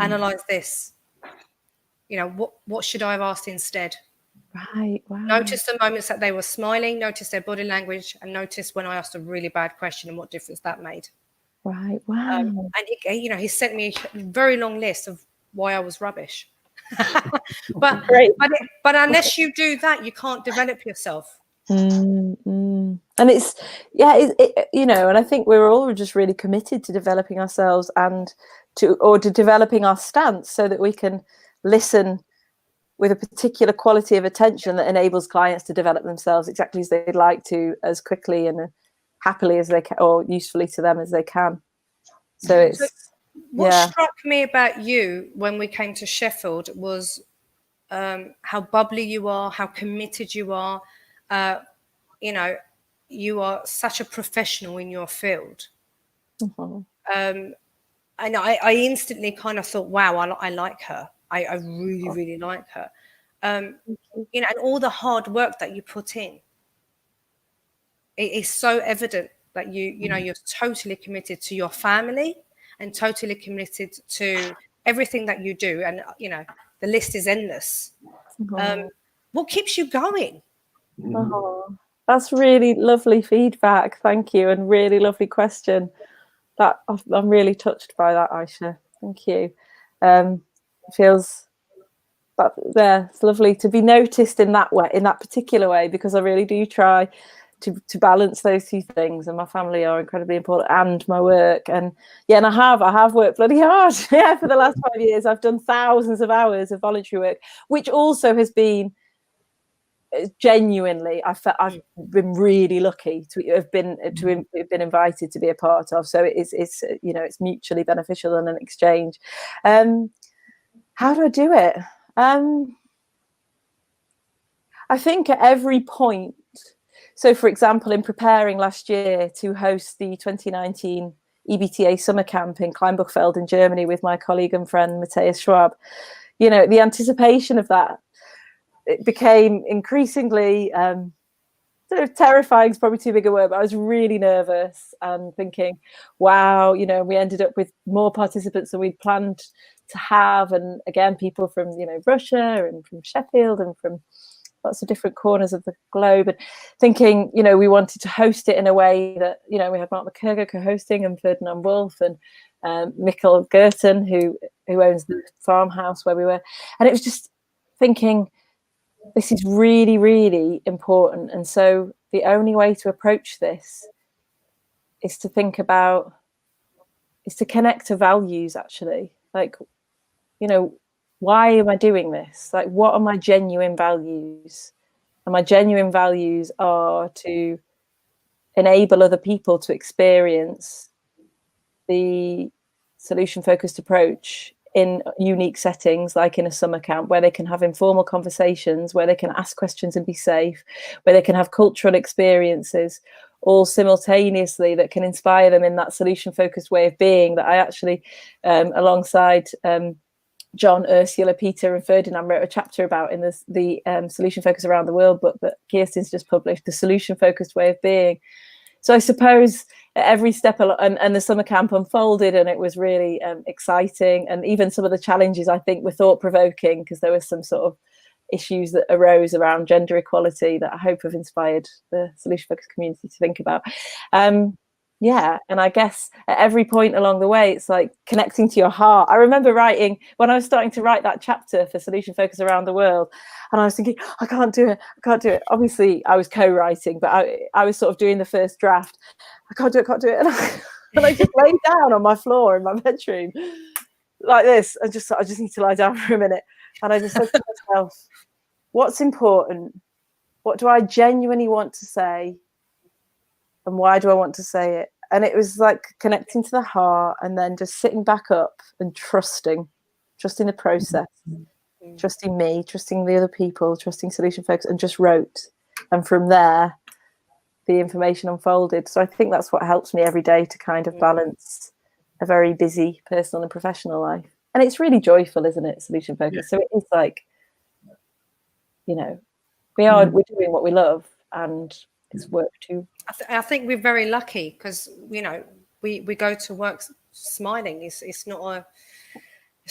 Analyze this. You know, what should I have asked instead?" Right. Wow. Notice the moments that they were smiling, notice their body language, and notice when I asked a really bad question and what difference that made. Right. Wow. And he sent me a very long list of why I was rubbish. but unless you do that, you can't develop yourself. And it's you know, and I think we're all just really committed to developing ourselves and to developing our stance so that we can listen with a particular quality of attention that enables clients to develop themselves exactly as they'd like to, as quickly and happily as they can, or usefully to them as they can. So it's what struck me about you when we came to Sheffield was how bubbly you are, how committed you are. You know, you are such a professional in your field. and I instantly kind of thought, wow, I like her. I really, really like her. You know, and all the hard work that you put in, it is so evident that you know, you're totally committed to your family and totally committed to everything that you do. And, you know, the list is endless. What keeps you going? Oh, that's really lovely feedback. Thank you. And really lovely question. That I'm really touched by that, Aisha. Thank you. It feels that there, it's lovely to be noticed in that way, in that particular way, because I really do try to balance those two things, and my family are incredibly important, and my work. And yeah, and I have worked bloody hard. Yeah, for the last 5 years, I've done thousands of hours of voluntary work, which also has been genuinely, I've been really lucky to have been invited to be a part of. So it's you know, it's mutually beneficial and an exchange. How do I do it? I think at every point. So, for example, in preparing last year to host the 2019 EBTA summer camp in Kleinbuchfeld in Germany with my colleague and friend Matthias Schwab, you know, the anticipation of that, it became increasingly sort of terrifying is probably too big a word, but I was really nervous and thinking, wow, you know, we ended up with more participants than we'd planned to have. And again, people from, you know, Russia and from Sheffield and from lots of different corners of the globe, and thinking, you know, we wanted to host it in a way that, you know, we had Mark McKerger co-hosting and Ferdinand Wolf and Mikkel Gerten, who owns the farmhouse where we were. And it was just thinking, this is really, really important. And so the only way to approach this is to think about, is to connect to values, actually. Like, you know, why am I doing this? Like, what are my genuine values? And my genuine values are to enable other people to experience the solution-focused approach in unique settings, like in a summer camp, where they can have informal conversations, where they can ask questions and be safe, where they can have cultural experiences, all simultaneously, that can inspire them in that solution-focused way of being that I actually, alongside John, Ursula, Peter and Ferdinand, wrote a chapter about in the Solution Focus Around the World book that Kirsten's just published, the solution-focused way of being. So I suppose at every step, and the summer camp unfolded, and it was really exciting. And even some of the challenges, I think, were thought-provoking, because there were some sort of issues that arose around gender equality that I hope have inspired the solution-focused community to think about. Yeah, and I guess at every point along the way, it's like connecting to your heart. I remember writing, when I was starting to write that chapter for Solution Focus Around the World, and I was thinking, I can't do it. Obviously, I was co-writing, but I was sort of doing the first draft. I can't do it. And I just lay down on my floor in my bedroom like this. I just need to lie down for a minute. And I just said to myself, what's important? What do I genuinely want to say? And why do I want to say it? And it was like connecting to the heart, and then just sitting back up and trusting the process, trusting me, trusting the other people, trusting solution focus, and just wrote. And from there, the information unfolded. So I think that's what helps me every day to kind of balance a very busy personal and professional life. And it's really joyful, isn't it? Solution focus. Yeah. So it is like, you know, we're doing what we love, and it's work too. I think we're very lucky because, you know, we go to work smiling. It's not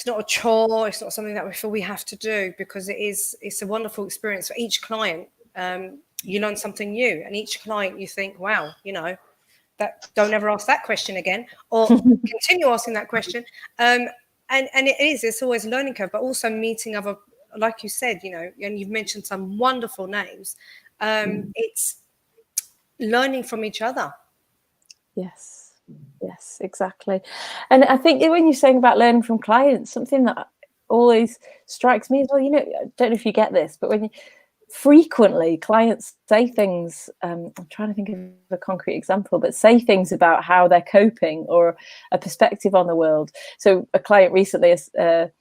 a chore. It's not something that we feel we have to do, because it's a wonderful experience for each client. You learn something new, and each client you think, wow, you know, that don't ever ask that question again, or continue asking that question. And it's always a learning curve, but also meeting other, like you said, you know, and you've mentioned some wonderful names. It's learning from each other. Yes, exactly. And I think when you're saying about learning from clients, something that always strikes me as well, you know, I don't know if you get this, but when frequently clients say things, I'm trying to think of a concrete example, but say things about how they're coping or a perspective on the world. So a client recently, a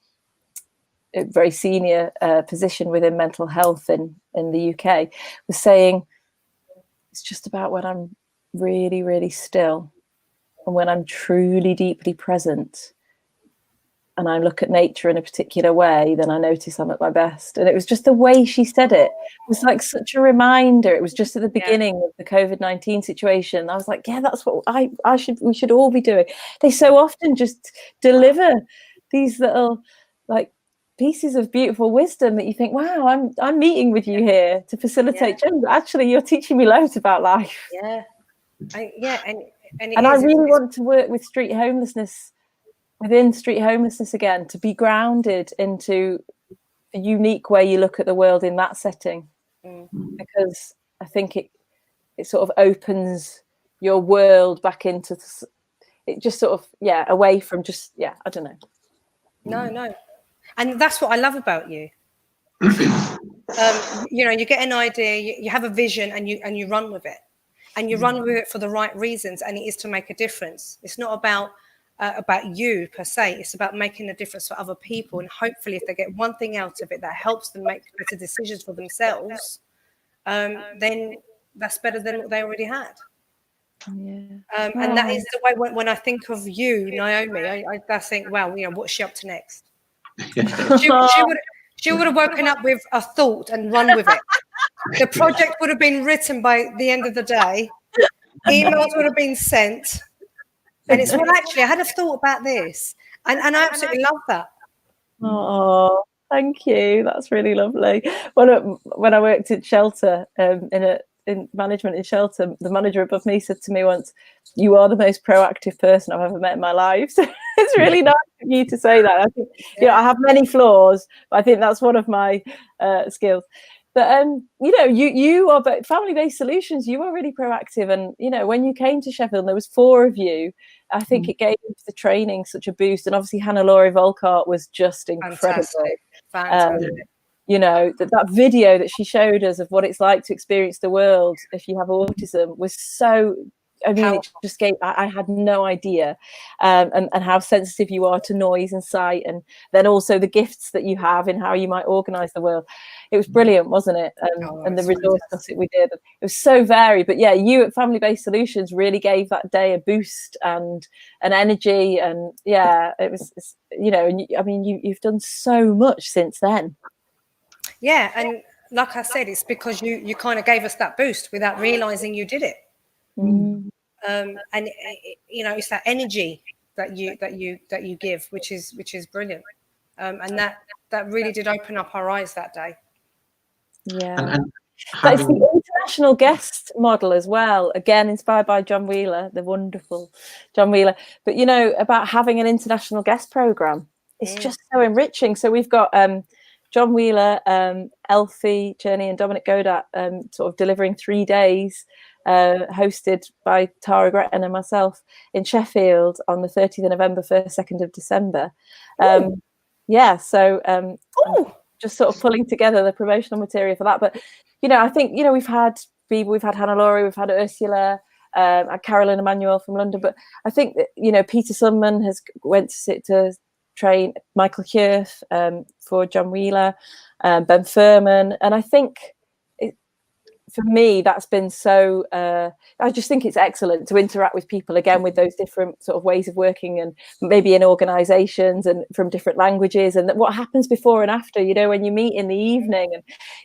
very senior position within mental health in the UK, was saying, it's just about when I'm really, really still, and when I'm truly deeply present and I look at nature in a particular way, then I notice I'm at my best. And it was just the way she said it. It was like such a reminder. It was just at the beginning of the COVID-19 situation. I was like, yeah, that's what we should all be doing. They so often just deliver these little like pieces of beautiful wisdom that you think, wow, I'm meeting with you here to facilitate change. Actually, you're teaching me loads about life. Yeah. And I really want to work with within street homelessness again, to be grounded into the unique way you look at the world in that setting, because I think it sort of opens your world back into it, just sort of away from just I don't know. No, and that's what I love about you. You get an idea, you have a vision, and you run with it, and you run with it for the right reasons, and it is to make a difference. It's not about you per se. It's about making a difference for other people, and hopefully if they get one thing out of it that helps them make better decisions for themselves, then that's better than what they already had. And that is the way when I think of you, Naomi, I think, well, what's she up to next? She would have woken up with a thought and run with it. The project would have been written by the end of the day. Emails would have been sent. And it's, well, actually, I had a thought about this. And I absolutely love that. Oh, thank you. That's really lovely. When I worked at shelter, in management in shelter, the manager above me said to me once, "You are the most proactive person I've ever met in my life." So it's really nice of you to say that. I think, I have many flaws, but I think that's one of my skills. But you are, but family-based solutions, you were really proactive, and when you came to Sheffield, and there was 4 of you. I think it gave the training such a boost, and obviously Hannah-Laurie Volkart was just incredible. Fantastic. That video that she showed us of what it's like to experience the world if you have autism was so. I mean, it just gave. I had no idea, and how sensitive you are to noise and sight, and then also the gifts that you have in how you might organise the world. It was brilliant, wasn't it? And the resource that we did, it was so varied. But you at Family Based Solutions really gave that day a boost and an energy, and it was, and you've done so much since then. Yeah, and like I said, it's because you kind of gave us that boost without realising you did it. And it's that energy that you give, which is brilliant, and that really did open up our eyes that day. That's the international guest model as well, again inspired by John Wheeler, the wonderful John Wheeler. But about having an international guest program, it's just so enriching. So we've got John Wheeler, Elfie Cherney and Dominic Godat sort of delivering 3 days, hosted by Tara Gretton and myself in Sheffield on the 30th of November, 1st, 2nd of December. Just sort of pulling together the promotional material for that. But I think we've had Hannah-Laurie, we've had Ursula, Carolyn Emmanuel from London. But I think that Peter Sundman went to train Michael Kjurf for John Wheeler, Ben Furman, and I think for me that's been so. I just think it's excellent to interact with people again with those different sort of ways of working, and maybe in organisations and from different languages, and what happens before and after. When you meet in the evening,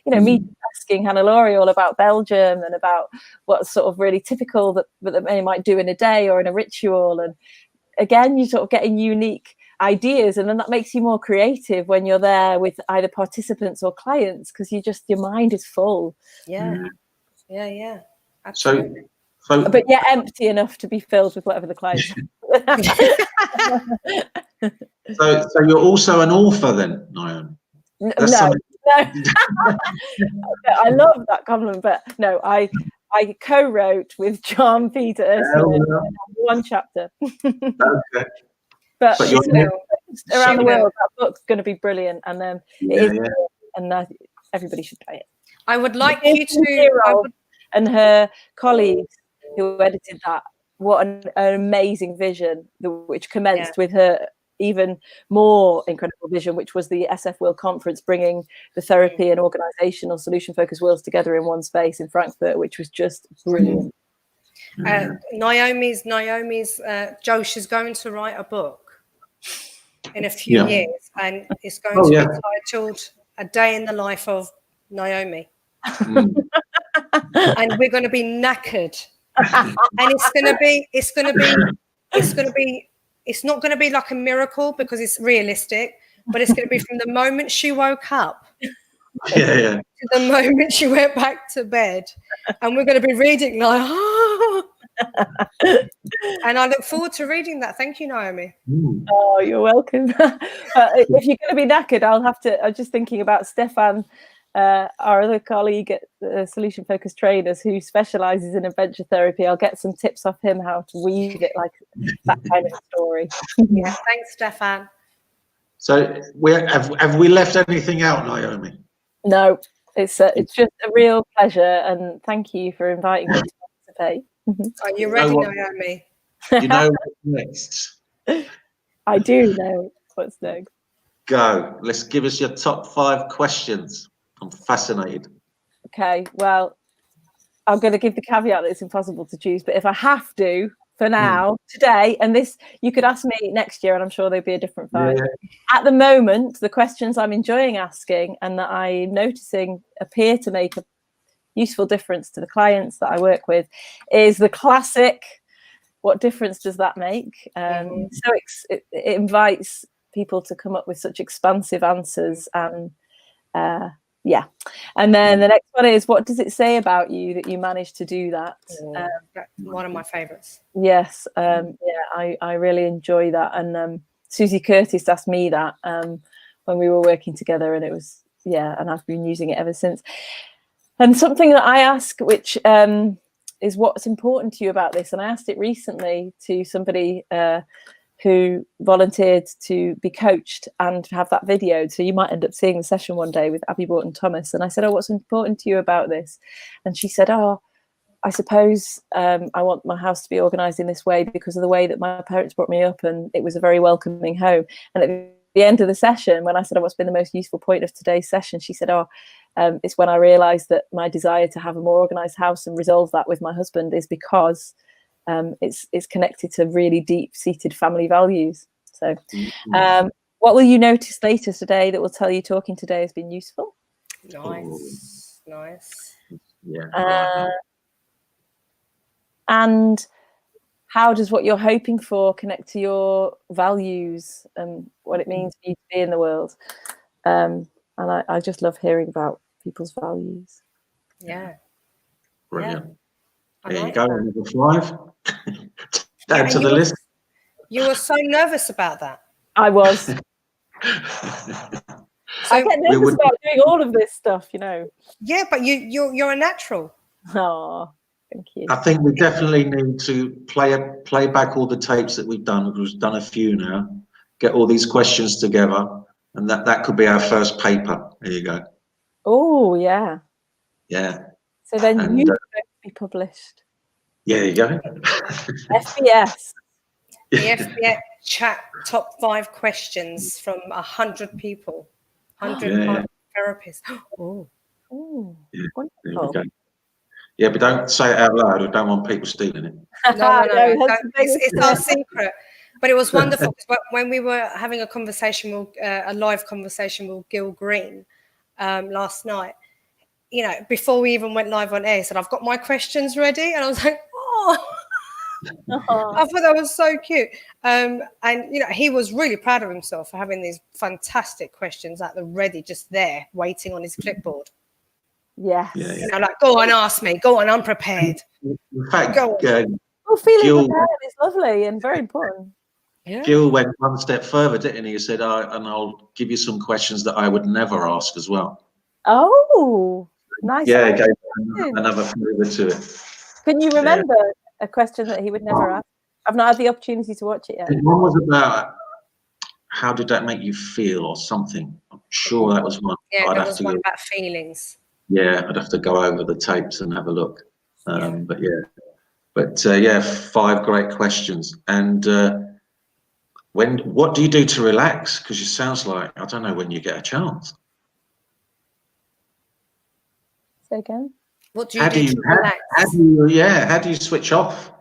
and me asking Hannah-Laurie all about Belgium and about what's sort of really typical that they might do in a day or in a ritual, and again you're sort of getting unique ideas, and then that makes you more creative when you're there with either participants or clients, because your mind is full. Absolutely. But empty enough to be filled with whatever the clients so you're also an author then, Naomi? No. I love that compliment, but no, I co-wrote with John Peter one chapter. Okay. But around the world, that book's going to be brilliant, and it is brilliant, and everybody should buy it. I would like you to. And her colleagues who edited that, what an amazing vision, which commenced with her even more incredible vision, which was the SF World Conference, bringing the therapy and organisational solution-focused worlds together in one space in Frankfurt, which was just brilliant. Naomi's Josh is going to write a book in a few years, and it's going to be titled "A Day in the Life of Naomi." And we're going to be knackered, and it's not going to be like a miracle because it's realistic, but it's going to be from the moment she woke up to the moment she went back to bed, and we're going to be reading like, and I look forward to reading that. Thank you, Naomi. Oh, you're welcome. If you're going to be knackered, I'm just thinking about Stefan, our other colleague at Solution Focused Trainers, who specializes in adventure therapy. I'll get some tips off him how to weave it like that kind of story. Yeah, thanks, Stefan. So have we left anything out, Naomi? No, it's just a real pleasure, and thank you for inviting me to participate. Are you ready, Naomi? You know what's next? I do know what's next. Go. Let's give us your top 5 questions. I'm fascinated. Okay, well, I'm going to give the caveat that it's impossible to choose, but if I have to, for now, today, and this, you could ask me next year, and I'm sure there'd be a different 5. Yeah. At the moment, the questions I'm enjoying asking and that I'm noticing appear to make a useful difference to the clients that I work with is the classic, what difference does that make? So it invites people to come up with such expansive answers, and and then the next one is, what does it say about you that you managed to do that? That's one of my favorites. Yes, I really enjoy that, and Susie Curtis asked me that when we were working together, and it was and I've been using it ever since. And something that I ask, which is what's important to you about this, and I asked it recently to somebody who volunteered to be coached and have that videoed. So you might end up seeing the session one day with Abby Borton Thomas. And I said, what's important to you about this? And she said, I suppose I want my house to be organised in this way because of the way that my parents brought me up, and it was a very welcoming home. And at the end of the session, when I said, what's been the most useful point of today's session, she said, it's when I realised that my desire to have a more organised house and resolve that with my husband is because it's connected to really deep-seated family values. So what will you notice later today that will tell you talking today has been useful? Nice. Yeah. And how does what you're hoping for connect to your values and what it means for you to be in the world? And I just love hearing about people's values. Yeah. Brilliant. Yeah. There you go, number 5. Add to the list. You were so nervous about that. I was. I get nervous about doing all of this stuff, you know. Yeah, but you're a natural. Oh, thank you. I think we definitely need to play back all the tapes that we've done. We've done a few now. Get all these questions together, and that could be our first paper. There you go. Oh, yeah. Yeah. So then you will be published. Yeah, there you go. FBS. The FBS Chat top 5 questions from 100 people, 100 therapists. Oh, yeah, wonderful. Yeah, but don't say it out loud. I don't want people stealing it. No. It's our secret. But it was wonderful because when we were having a live conversation with Gil Green last night, you know, before we even went live on air, he said, I've got my questions ready. And I was like, I thought that was so cute. And, you know, he was really proud of himself for having these fantastic questions at the ready, just there, waiting on his clipboard. Yes. Yeah. You know, like, go on, ask me. Go on, I'm prepared. In fact, feeling prepared is lovely and very important. Yeah. Gil went one step further, didn't he? He said, and I'll give you some questions that I would never ask as well. Oh, nice. Yeah, he gave another flavour to it. Can you remember a question that he would never ask? I've not had the opportunity to watch it yet. One was about how did that make you feel or something. I'm sure that was one. Yeah, there was one about feelings. Yeah, I'd have to go over the tapes and have a look. But 5 great questions. And what do you do to relax? Because it sounds like, I don't know when you get a chance. Say again. What do you do to relax? How do you switch off?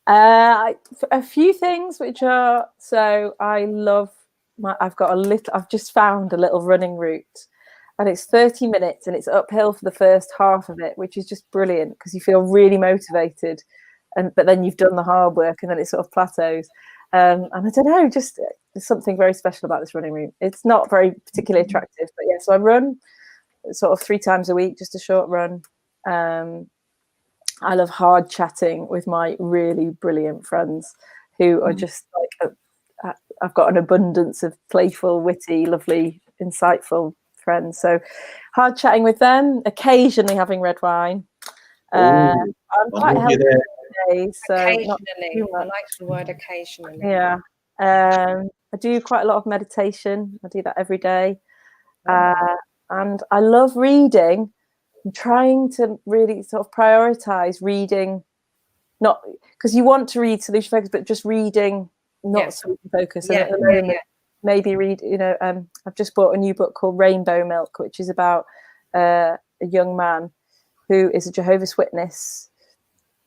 A few things which are, so I love I've just found a little running route, and it's 30 minutes and it's uphill for the first half of it, which is just brilliant because you feel really motivated, but then you've done the hard work and then it sort of plateaus. And I don't know, just there's something very special about this running route. It's not very particularly attractive, but yeah, so I run sort of 3 times a week, just a short run. I love hard chatting with my really brilliant friends who are just like, I've got an abundance of playful, witty, lovely, insightful friends. So hard chatting with them, occasionally having red wine. I'm quite healthy days, so occasionally. I like the word occasionally. Yeah. I do quite a lot of meditation. I do that every day. And I love reading. I'm trying to really sort of prioritize reading, not because you want to read solution focus, but just reading, not solution focus. And at the moment, maybe read, I've just bought a new book called Rainbow Milk, which is about a young man who is a Jehovah's Witness,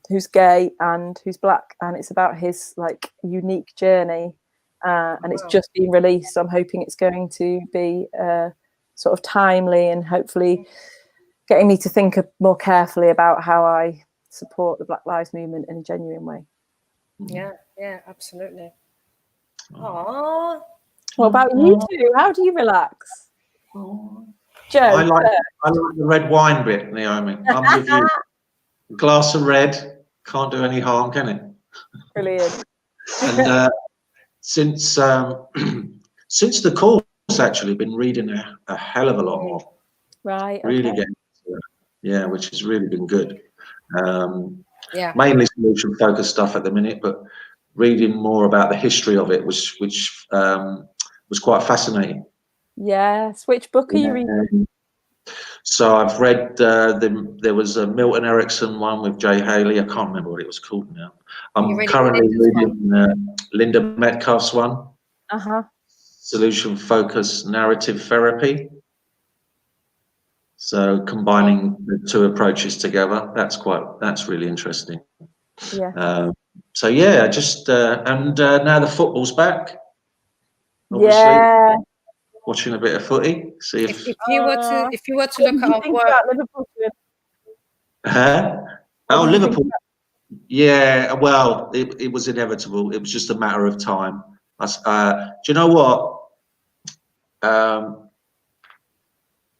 who's gay and who's black. And it's about his like unique journey. And it's just been released. So I'm hoping it's going to be sort of timely and hopefully getting me to think more carefully about how I support the Black Lives Movement in a genuine way. Yeah, absolutely. Aww. What about you two? How do you relax? Joe? I like the red wine bit, Naomi. I'm with you. A glass of red can't do any harm, can it? Brilliant. And since the course, actually, been reading a hell of a lot more. Right. Really getting into it. Which has really been good. Mainly solution focused stuff at the minute, but reading more about the history of it, which was quite fascinating. Yes. Which book are you reading? So I've read there was a Milton Erickson one with Jay Haley. I can't remember what it was called now. I'm currently reading Linda Metcalf's one. Solution focused narrative therapy. So combining the two approaches together, that's really interesting. Yeah. So yeah, just and now the football's back. Obviously, watching a bit of footy. See if you were to look at our work. Liverpool. Liverpool. Yeah, well, it was inevitable. It was just a matter of time. Do you know what?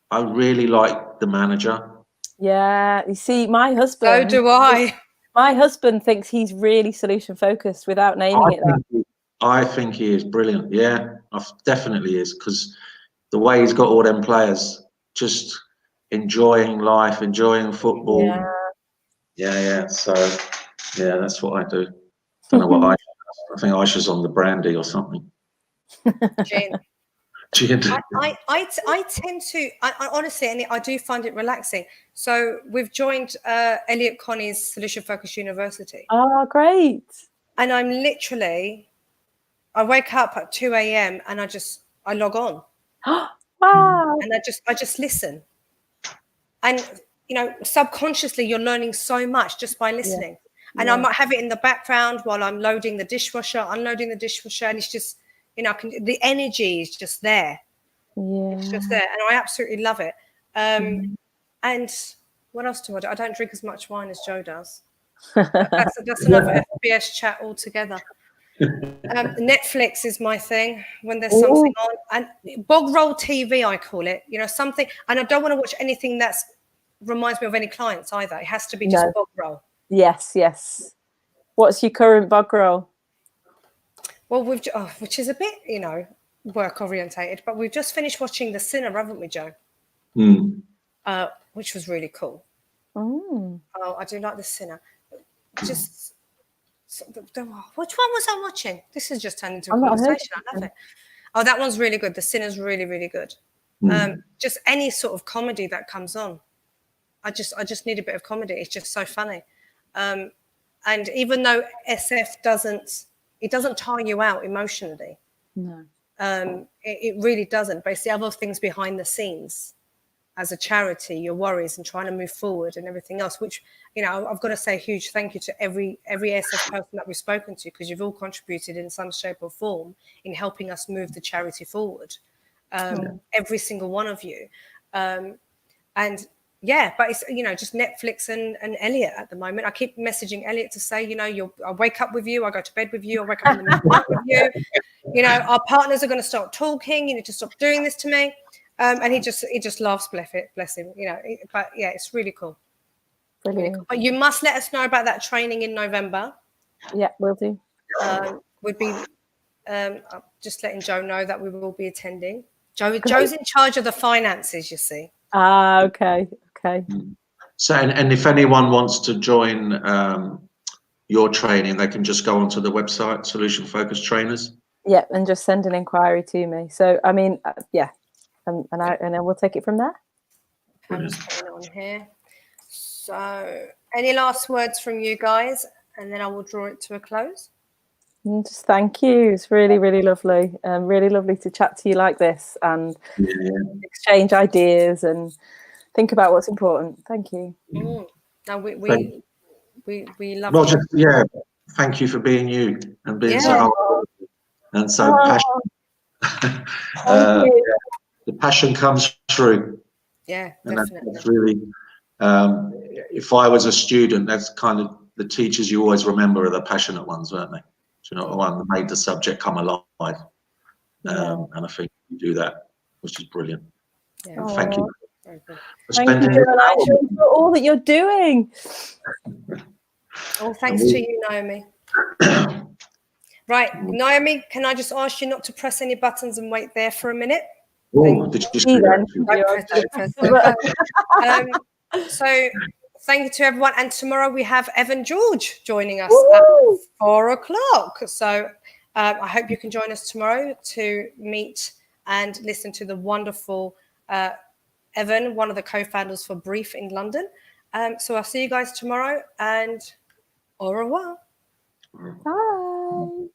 I really like the manager. Yeah, you see, my husband. So do I. My husband thinks he's really solution focused without naming it. I think he is brilliant. Yeah, definitely is, because the way he's got all them players just enjoying life, enjoying football. Yeah. So yeah, that's what I do. Don't know what I think Aisha's on the brandy or something. Gin. I tend to, I honestly, and I do find it relaxing. So we've joined Elliot Connie's Solution Focused University. Oh, great. And I'm literally, I wake up at 2 a.m. and I log on. Wow. And I just listen. And, subconsciously you're learning so much just by listening. And I might have it in the background while I'm loading the dishwasher, unloading the dishwasher. And it's just, the energy is just there. Yeah. It's just there. And I absolutely love it. And what else do I do? I don't drink as much wine as Joe does. That's another FBS chat altogether. Netflix is my thing when there's something on. And bog roll TV, I call it. Something. And I don't want to watch anything that reminds me of any clients either. It has to be just bog roll. Yes. What's your current bog roll? Well, which is a bit, work orientated, but we've just finished watching The Sinner, haven't we, Joe? Which was really cool. Oh, I do like The Sinner. Just, which one was I watching? This has just turned into a conversation. I love it. Oh, that one's really good. The Sinner's really, really good. Just any sort of comedy that comes on. I just need a bit of comedy. It's just so funny. And even though SF doesn't tire you out emotionally. No. It really doesn't. But it's the other things behind the scenes as a charity, your worries and trying to move forward and everything else, which, you know, I've got to say a huge thank you to every ASF person that we've spoken to, because you've all contributed in some shape or form in helping us move the charity forward. Every single one of you. And yeah, but it's, you know, just Netflix and Elliot at the moment. I keep messaging Elliot to say, you know, I wake up with you, I go to bed with you, I wake up in the middle of the night with you. You know, our partners are going to start talking. You need to stop doing this to me. And he just laughs, bless him. You know, but yeah, it's really cool. Brilliant. Really cool. But you must let us know about that training in November. Yeah, will do. Would be just letting Joe know that we will be attending. Joe's in charge of the finances, you see. Ah, okay. So, and if anyone wants to join your training, they can just go onto the website, Solution Focused Trainers. Yeah, and just send an inquiry to me. So, I mean, yeah, and then we'll take it from there. I'm just putting it on here. So, any last words from you guys, and then I will draw it to a close. Just thank you. It's really, really lovely. Really lovely to chat to you like this and exchange ideas and think about what's important. Thank you. No, we love Well, it. just, thank you for being you and being so helpful and so passionate. The passion comes through. Yeah, and definitely. that's really, if I was a student, that's kind of the teachers you always remember are the passionate ones, weren't they? Do you know, the one that made the subject come alive. And I think you do that, which is brilliant. Yeah. Thank you. Thank you, Elisha, for all that you're doing. All thanks to you, Naomi. Right, Naomi, can I just ask you not to press any buttons and wait there for a minute? Oh, did you see that? So thank you to everyone. And tomorrow we have Evan George joining us at 4 o'clock. So I hope you can join us tomorrow to meet and listen to the wonderful Evan, one of the co-founders for Brief in London. So I'll see you guys tomorrow, and au revoir. Bye.